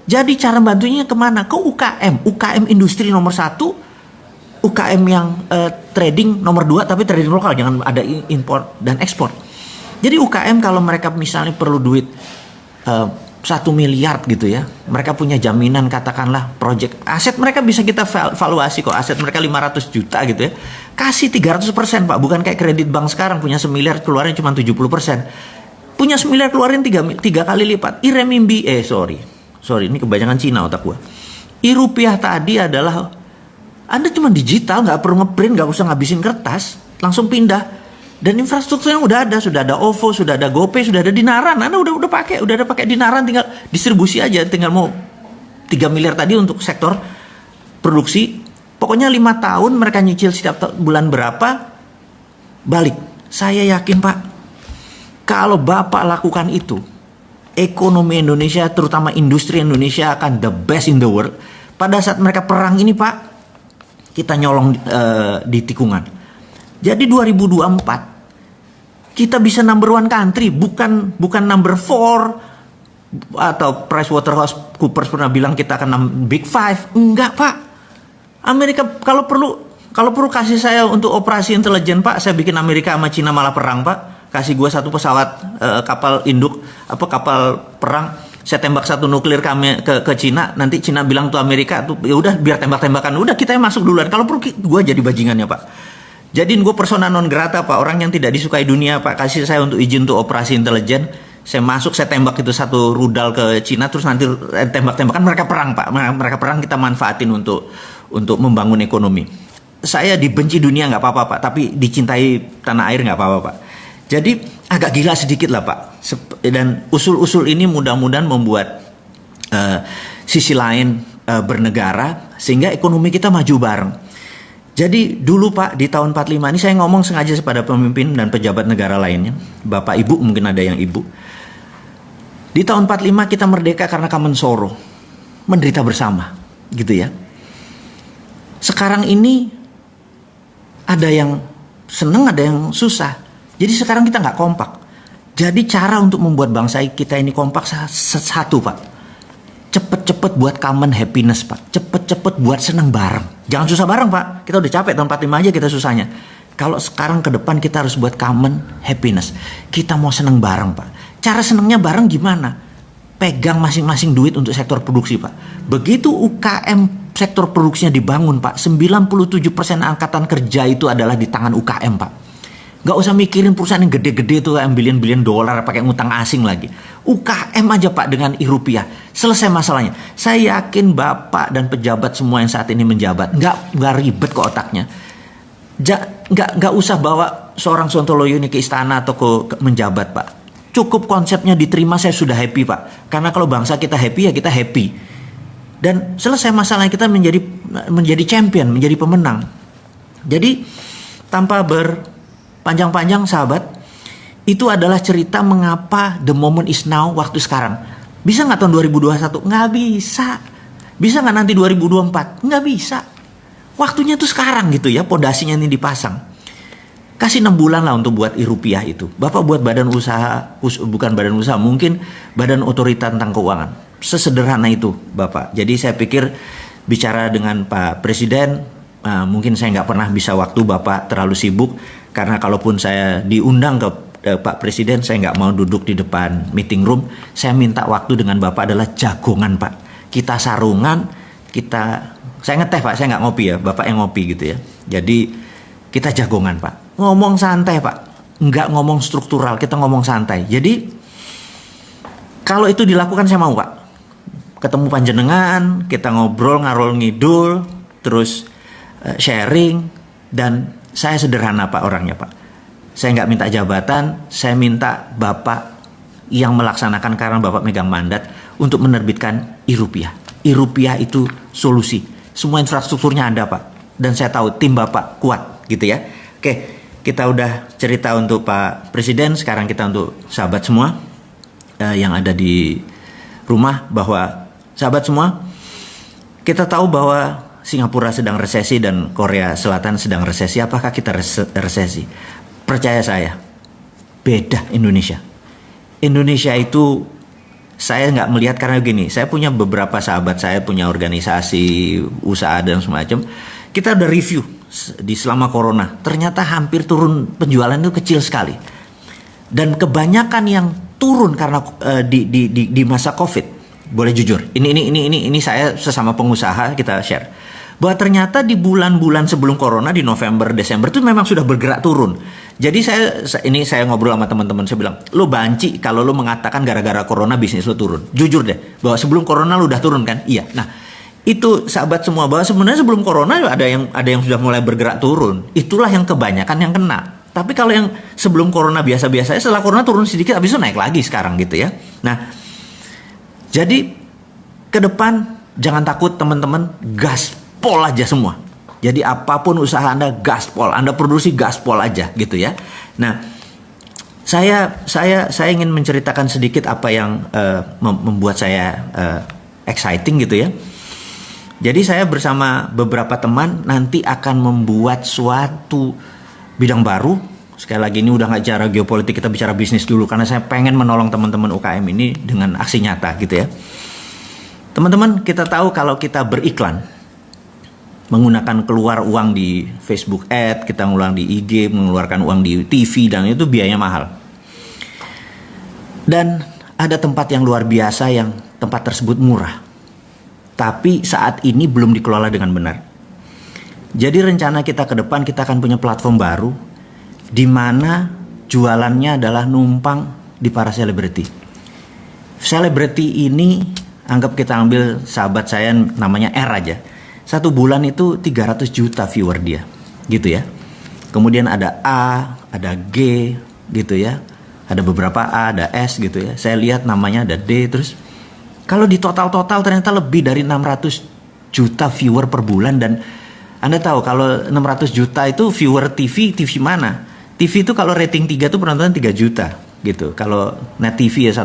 Jadi cara bantunya kemana? Ke UKM industri nomor 1, UKM yang trading nomor 2, tapi trading lokal, jangan ada import dan ekspor. Jadi UKM kalau mereka misalnya perlu duit 1 miliar gitu ya. Mereka punya jaminan, katakanlah project aset mereka bisa kita valuasi kok. Aset mereka 500 juta gitu ya. Kasih 300% Pak, bukan kayak kredit bank sekarang punya 1 miliar keluarin cuma 70%. Punya 1 miliar keluarin 3 kali lipat. Sorry, ini kebanyakan Cina otak gua. Rupiah tadi adalah Anda cuma digital, nggak perlu ngeprint, nggak usah ngabisin kertas, langsung pindah. Dan infrastrukturnya udah ada OVO, sudah ada GoPay, sudah ada Dinaran. Anda udah ada pakai Dinaran, tinggal distribusi aja, tinggal mau 3 miliar tadi untuk sektor produksi. Pokoknya 5 tahun mereka nyicil setiap bulan berapa, balik. Saya yakin Pak, kalau Bapak lakukan itu, ekonomi Indonesia, terutama industri Indonesia akan the best in the world. Pada saat mereka perang ini Pak, kita nyolong di tikungan. Jadi 2024 kita bisa number 1 country, bukan number 4 atau PricewaterhouseCoopers pernah bilang kita akan Big Five. Enggak Pak. Amerika kalau perlu kasih saya untuk operasi intelijen Pak, saya bikin Amerika sama Cina malah perang Pak. Kasih gue 1 pesawat kapal induk, kapal perang, saya tembak 1 nuklir kami ke Cina, nanti Cina bilang tuh Amerika tuh ya udah biar tembak-tembakan, udah kita yang masuk duluan. Kalau perlu gue jadi bajingannya Pak. Jadiin gue persona non grata Pak, orang yang tidak disukai dunia Pak. Kasih saya untuk izin untuk operasi intelijen, saya masuk, saya tembak itu 1 rudal ke Cina, terus nanti tembak-tembakan, mereka perang Pak. Mereka perang, kita manfaatin untuk membangun ekonomi. Saya dibenci dunia nggak apa-apa Pak, tapi dicintai tanah air nggak apa-apa Pak. Jadi agak gila sedikit lah Pak. Dan usul-usul ini mudah-mudahan membuat sisi lain bernegara, sehingga ekonomi kita maju bareng. Jadi dulu Pak, di tahun 45 ini saya ngomong sengaja kepada pemimpin dan pejabat negara lainnya. Bapak Ibu, mungkin ada yang Ibu. Di tahun 45 kita merdeka karena Kamen Soro. Menderita bersama, gitu ya. Sekarang ini ada yang seneng, ada yang susah. Jadi sekarang kita nggak kompak. Jadi cara untuk membuat bangsa kita ini kompak satu Pak. Cepet-cepet buat common happiness Pak. Cepet-cepet buat senang bareng. Jangan susah bareng Pak. Kita udah capek tahun 45 aja kita susahnya. Kalau sekarang ke depan kita harus buat common happiness. Kita mau senang bareng Pak. Cara senangnya bareng gimana? Pegang masing-masing duit untuk sektor produksi Pak. Begitu UKM sektor produksinya dibangun Pak, 97% angkatan kerja itu adalah di tangan UKM Pak. Gak usah mikirin perusahaan yang gede-gede tuh yang bilion-bilion dolar pakai ngutang asing lagi. UKM aja Pak dengan rupiah. Selesai masalahnya. Saya yakin Bapak dan pejabat semua yang saat ini menjabat nggak ribet kok otaknya. Nggak usah bawa seorang Sontoloyo ini ke istana atau ke menjabat Pak. Cukup konsepnya diterima, saya sudah happy Pak. Karena kalau bangsa kita happy ya kita happy. Dan selesai masalahnya, kita menjadi champion, menjadi pemenang. Jadi tanpa panjang-panjang sahabat, itu adalah cerita mengapa the moment is now, waktu sekarang. Bisa nggak tahun 2021? Nggak bisa. Bisa nggak nanti 2024? Nggak bisa. Waktunya tuh sekarang gitu ya, pondasinya ini dipasang. Kasih 6 bulan lah untuk buat rupiah itu. Bapak buat badan usaha, bukan badan usaha, mungkin badan otorita tentang keuangan. Sesederhana itu Bapak. Jadi saya pikir bicara dengan Pak Presiden, mungkin saya nggak pernah bisa waktu, Bapak terlalu sibuk. Karena kalaupun saya diundang ke Pak Presiden, saya nggak mau duduk di depan meeting room. Saya minta waktu dengan Bapak adalah jagongan Pak. Kita sarungan, saya ngeteh Pak, saya nggak ngopi ya, Bapak yang ngopi gitu ya. Jadi kita jagongan Pak. Ngomong santai Pak, nggak ngomong struktural, kita ngomong santai. Jadi kalau itu dilakukan saya mau Pak. Ketemu panjenengan, kita ngobrol, ngarol ngidul, terus sharing, dan saya sederhana Pak orangnya Pak. Saya nggak minta jabatan, saya minta Bapak yang melaksanakan karena Bapak megang mandat untuk menerbitkan rupiah. Rupiah itu solusi. Semua infrastrukturnya ada Pak. Dan saya tahu tim Bapak kuat gitu ya. Oke, kita udah cerita untuk Pak Presiden, sekarang kita untuk sahabat semua yang ada di rumah, bahwa sahabat semua, kita tahu bahwa Singapura sedang resesi dan Korea Selatan sedang resesi. Apakah kita resesi? Percaya saya, beda Indonesia. Indonesia itu saya nggak melihat, karena gini, saya punya beberapa sahabat, saya punya organisasi, usaha dan semacam. Kita udah review di selama corona, ternyata hampir turun penjualan itu kecil sekali. Dan kebanyakan yang turun karena di masa COVID. Boleh jujur, ini saya sesama pengusaha kita share bahwa ternyata di bulan-bulan sebelum corona di November Desember itu memang sudah bergerak turun. Jadi saya ngobrol sama teman-teman, saya bilang, lo banci kalau lo mengatakan gara-gara corona bisnis lo turun. Jujur deh, bahwa sebelum corona lo udah turun kan? Iya. Nah, itu sahabat semua, bahwa sebenarnya sebelum corona ada yang sudah mulai bergerak turun. Itulah yang kebanyakan yang kena. Tapi kalau yang sebelum corona biasa-biasa, setelah corona turun sedikit, habis itu naik lagi sekarang gitu ya. Nah, jadi ke depan jangan takut teman-teman, gaspol aja semua. Jadi apapun usaha Anda, gaspol, Anda produksi gaspol aja gitu ya. Nah, saya ingin menceritakan sedikit apa yang membuat saya exciting gitu ya. Jadi saya bersama beberapa teman nanti akan membuat suatu bidang baru. Sekali lagi ini udah nggak bicara geopolitik, kita bicara bisnis dulu karena saya pengen menolong teman-teman UKM ini dengan aksi nyata gitu ya. Teman-teman, kita tahu kalau kita beriklan, menggunakan keluar uang di Facebook Ad, kita ngeluarin di IG, mengeluarkan uang di TV, dan itu biayanya mahal. Dan ada tempat yang luar biasa yang tempat tersebut murah. Tapi saat ini belum dikelola dengan benar. Jadi rencana kita ke depan, kita akan punya platform baru di mana jualannya adalah numpang di para selebriti. Selebriti ini anggap kita ambil sahabat saya namanya R aja. Satu bulan itu 300 juta viewer dia, gitu ya. Kemudian ada A, ada G, gitu ya. Ada beberapa A, ada S gitu ya. Saya lihat namanya ada D, terus kalau di total ternyata lebih dari 600 juta viewer per bulan. Dan Anda tahu kalau 600 juta itu viewer TV mana? TV itu kalau rating 3 itu penonton 3 juta gitu. Kalau net TV ya 1,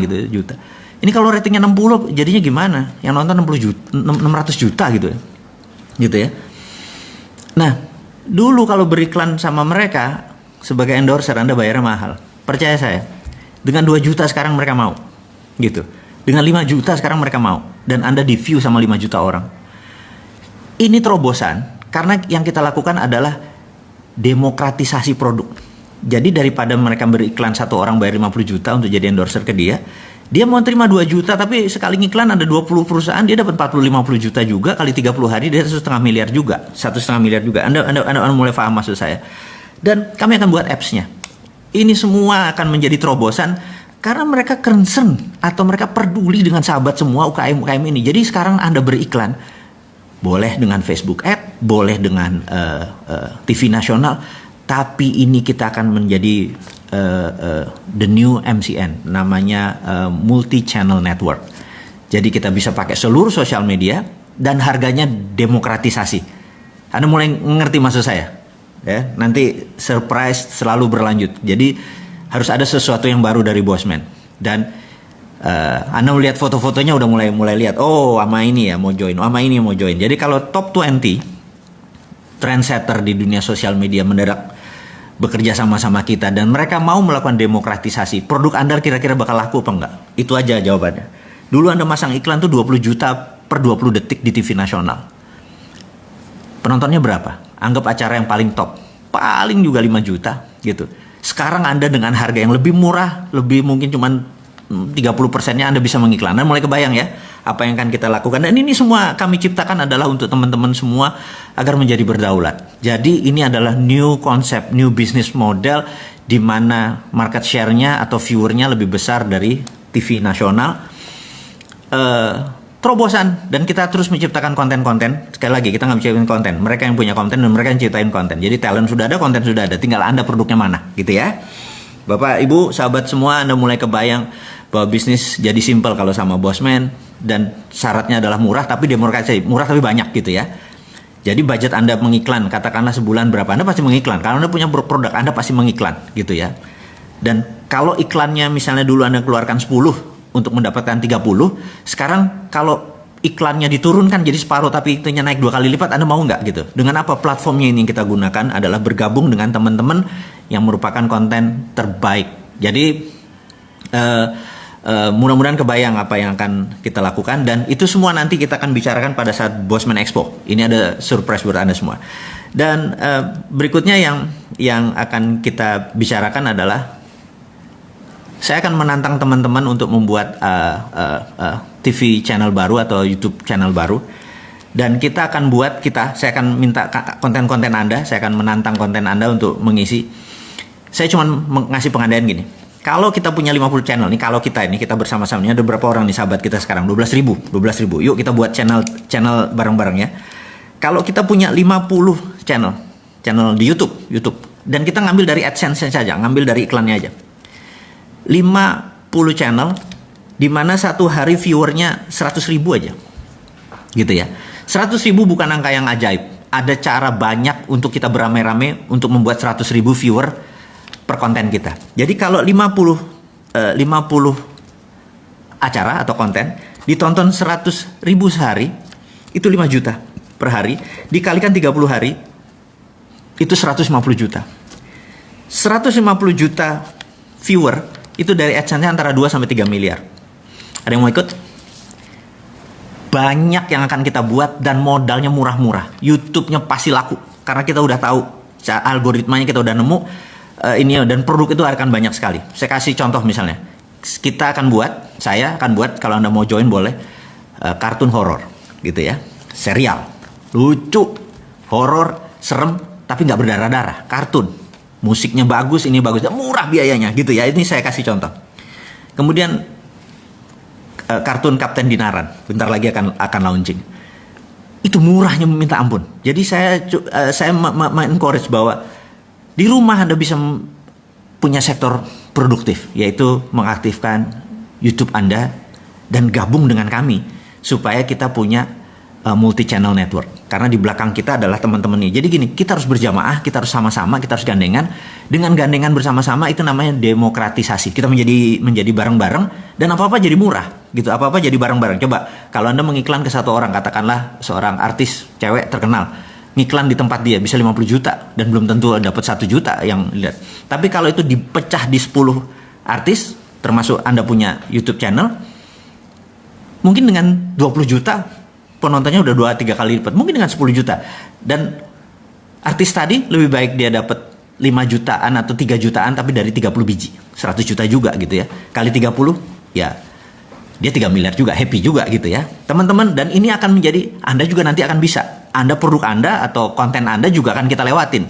gitu juta. Ini kalau ratingnya 60 jadinya gimana? Yang nonton 600 juta gitu ya. Gitu ya. Nah, dulu kalau beriklan sama mereka sebagai endorser Anda bayarnya mahal. Percaya saya. Dengan 2 juta sekarang mereka mau. Gitu. Dengan 5 juta sekarang mereka mau. Dan Anda di view sama 5 juta orang. Ini terobosan karena yang kita lakukan adalah demokratisasi produk. Jadi daripada mereka beriklan satu orang bayar 50 juta untuk jadi endorser ke dia mau terima 2 juta tapi sekali ngiklan ada 20 perusahaan, dia dapat 40-50 juta juga, kali 30 hari dia 1,5 miliar juga. 1,5 miliar juga. Anda mulai paham maksud saya. Dan kami akan buat apps-nya. Ini semua akan menjadi terobosan karena mereka concern atau mereka peduli dengan sahabat semua UKM ini. Jadi sekarang Anda beriklan boleh dengan Facebook Ad, boleh dengan TV nasional, tapi ini kita akan menjadi the new MCN, namanya multi channel network. Jadi kita bisa pakai seluruh sosial media dan harganya demokratisasi. Anda mulai ngerti maksud saya? Ya, nanti surprise selalu berlanjut. Jadi harus ada sesuatu yang baru dari Bosman. Dan Anda melihat foto-fotonya udah mulai lihat, oh sama ini ya mau join, sama ini mau join. Jadi kalau top 20 trendsetter di dunia sosial media mendadak bekerja sama-sama kita dan mereka mau melakukan demokratisasi, produk Anda kira-kira bakal laku apa enggak? Itu aja jawabannya. Dulu Anda masang iklan tuh 20 juta per 20 detik di TV nasional. Penontonnya berapa? Anggap acara yang paling top, paling juga 5 juta gitu. Sekarang Anda dengan harga yang lebih murah, lebih mungkin cuman 30%-nya Anda bisa mengiklan. Anda mulai kebayang ya apa yang akan kita lakukan. Dan ini semua kami ciptakan adalah untuk teman-teman semua agar menjadi berdaulat. Jadi ini adalah new concept, new business model di mana market share-nya atau viewer-nya lebih besar dari TV nasional. Terobosan, dan kita terus menciptakan konten-konten. Sekali lagi kita nggak menciptakan konten, mereka yang punya konten dan mereka yang ciptain konten. Jadi talent sudah ada, konten sudah ada, tinggal Anda produknya mana gitu ya. Bapak, Ibu, sahabat semua, Anda mulai kebayang bahwa bisnis jadi simpel kalau sama Bosman, dan syaratnya adalah murah tapi demokratisasi, murah tapi banyak gitu ya. Jadi budget Anda mengiklan, katakanlah sebulan berapa, Anda pasti mengiklan. Kalau Anda punya produk, Anda pasti mengiklan gitu ya. Dan kalau iklannya misalnya dulu Anda keluarkan 10 untuk mendapatkan 30, sekarang kalau iklannya diturunkan jadi separuh tapi itunya naik 2 kali lipat, Anda mau nggak gitu? Dengan apa? Platformnya ini yang kita gunakan adalah bergabung dengan teman-teman yang merupakan konten terbaik. Jadi mudah-mudahan kebayang apa yang akan kita lakukan, dan itu semua nanti kita akan bicarakan pada saat Bosman Expo. Ini ada surprise buat Anda semua. Dan berikutnya yang akan kita bicarakan adalah saya akan menantang teman-teman untuk membuat TV channel baru atau YouTube channel baru. Dan kita akan saya akan minta konten-konten Anda, saya akan menantang konten Anda untuk mengisi. Saya cuma ngasih pengandaian gini. Kalau kita punya 50 channel nih, kalau kita bersama-sama, ini ada berapa orang nih sahabat kita sekarang? 12.000. Yuk kita buat channel bareng-bareng ya. Kalau kita punya 50 channel di YouTube, dan kita ngambil dari AdSense saja, ngambil dari iklannya aja. 50 channel, di mana satu hari viewernya 100.000 aja. Gitu ya. 100.000 bukan angka yang ajaib. Ada cara banyak untuk kita beramai-ramai untuk membuat 100.000 viewer per konten kita. Jadi kalau 50 acara atau konten ditonton 100.000 sehari, itu 5 juta per hari, dikalikan 30 hari, itu 150 juta. 150 juta viewer itu dari AdSense antara 2 sampai 3 miliar. Ada yang mau ikut? Banyak yang akan kita buat dan modalnya murah-murah. YouTube-nya pasti laku karena kita udah tahu algoritmanya, kita udah nemu ini, dan produk itu akan banyak sekali. Saya kasih contoh misalnya, saya akan buat kalau Anda mau join boleh, kartun horor gitu ya, serial lucu, horor, serem, tapi nggak berdarah-darah, kartun, musiknya bagus, ini bagus, murah biayanya gitu ya. Ini saya kasih contoh. Kemudian kartun Kapten Dinaran bentar lagi akan launching. Itu murahnya minta ampun. Jadi saya encourage bahwa di rumah Anda bisa punya sektor produktif, yaitu mengaktifkan YouTube Anda dan gabung dengan kami supaya kita punya multi channel network. Karena di belakang kita adalah teman-teman ini. Jadi gini, kita harus berjamaah, kita harus sama-sama, kita harus gandengan. Dengan gandengan bersama-sama itu namanya demokratisasi. Kita menjadi bareng-bareng dan apa-apa jadi murah gitu. Apa-apa jadi bareng-bareng. Coba kalau Anda mengiklan ke satu orang, katakanlah seorang artis cewek terkenal, ngiklan di tempat dia bisa 50 juta dan belum tentu dapat 1 juta yang lihat. Tapi kalau itu dipecah di 10 artis, termasuk Anda punya YouTube channel, mungkin dengan 20 juta penontonnya udah 2-3 kali lipat, mungkin dengan 10 juta. Dan artis tadi lebih baik dia dapat 5 jutaan atau 3 jutaan tapi dari 30 biji, 100 juta juga gitu ya. Kali 30 ya dia 3 miliar juga, happy juga gitu ya. Teman-teman, dan ini akan menjadi, Anda juga nanti akan bisa. Produk Anda atau konten Anda juga akan kita lewatin.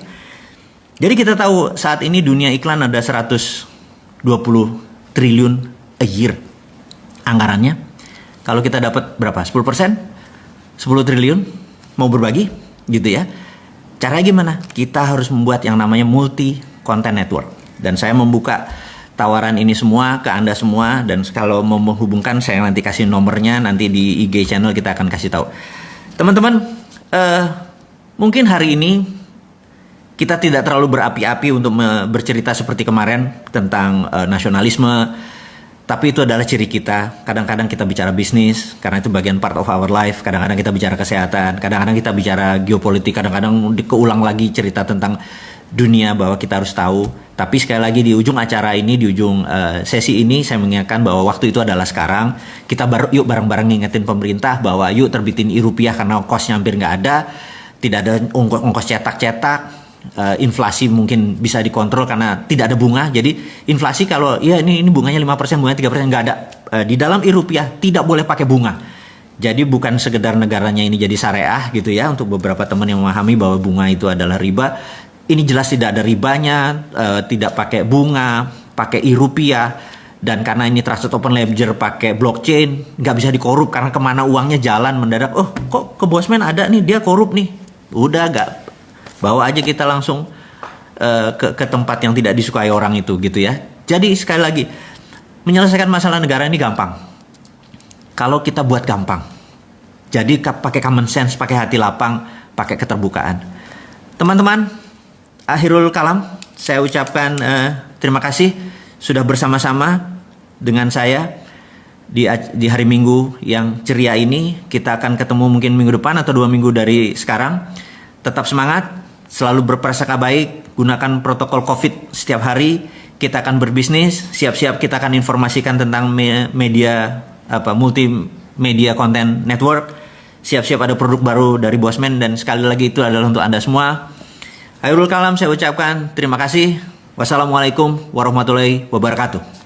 Jadi kita tahu saat ini dunia iklan ada 120 triliun a year anggarannya. Kalau kita dapat berapa? 10%? 10 triliun mau berbagi gitu ya. Caranya gimana? Kita harus membuat yang namanya multi content network. Dan saya membuka tawaran ini semua ke Anda semua, dan kalau mau menghubungkan saya nanti kasih nomornya, nanti di IG channel kita akan kasih tahu. Teman-teman, mungkin hari ini kita tidak terlalu berapi-api untuk bercerita seperti kemarin tentang nasionalisme, tapi itu adalah ciri kita. Kadang-kadang kita bicara bisnis karena itu bagian part of our life, kadang-kadang kita bicara kesehatan, kadang-kadang kita bicara geopolitik, kadang-kadang keulang lagi cerita tentang dunia bahwa kita harus tahu. Tapi sekali lagi di ujung acara ini, di ujung sesi ini, saya mengingatkan bahwa waktu itu adalah sekarang. Kita yuk bareng-bareng ngingetin pemerintah bahwa yuk terbitin rupiah karena kosnya hampir nggak ada. Tidak ada ongkos cetak-cetak. Inflasi mungkin bisa dikontrol karena tidak ada bunga. Jadi inflasi kalau ya ini bunganya 5%, bunganya 3%, nggak ada. Di dalam rupiah tidak boleh pakai bunga. Jadi bukan sekedar negaranya ini jadi syariah gitu ya, untuk beberapa teman yang memahami bahwa bunga itu adalah riba. Ini jelas tidak ada ribanya, tidak pakai bunga, pakai rupiah, dan karena ini trusted open ledger pakai blockchain, nggak bisa dikorup karena kemana uangnya jalan mendadak. Oh, kok ke Bosman ada nih, dia korup nih. Udah nggak, bawa aja kita langsung ke tempat yang tidak disukai orang itu gitu ya. Jadi sekali lagi, menyelesaikan masalah negara ini gampang kalau kita buat gampang. Jadi pakai common sense, pakai hati lapang, pakai keterbukaan. Teman-teman, akhirul kalam, saya ucapkan terima kasih sudah bersama-sama dengan saya di hari Minggu yang ceria ini. Kita akan ketemu mungkin minggu depan atau 2 minggu dari sekarang. Tetap semangat, selalu berprasangka baik, gunakan protokol COVID setiap hari. Kita akan berbisnis, siap-siap kita akan informasikan tentang media multimedia content network. Siap-siap ada produk baru dari Bosman, dan sekali lagi itu adalah untuk Anda semua. Akhirul kalam, saya ucapkan terima kasih. Wassalamualaikum warahmatullahi wabarakatuh.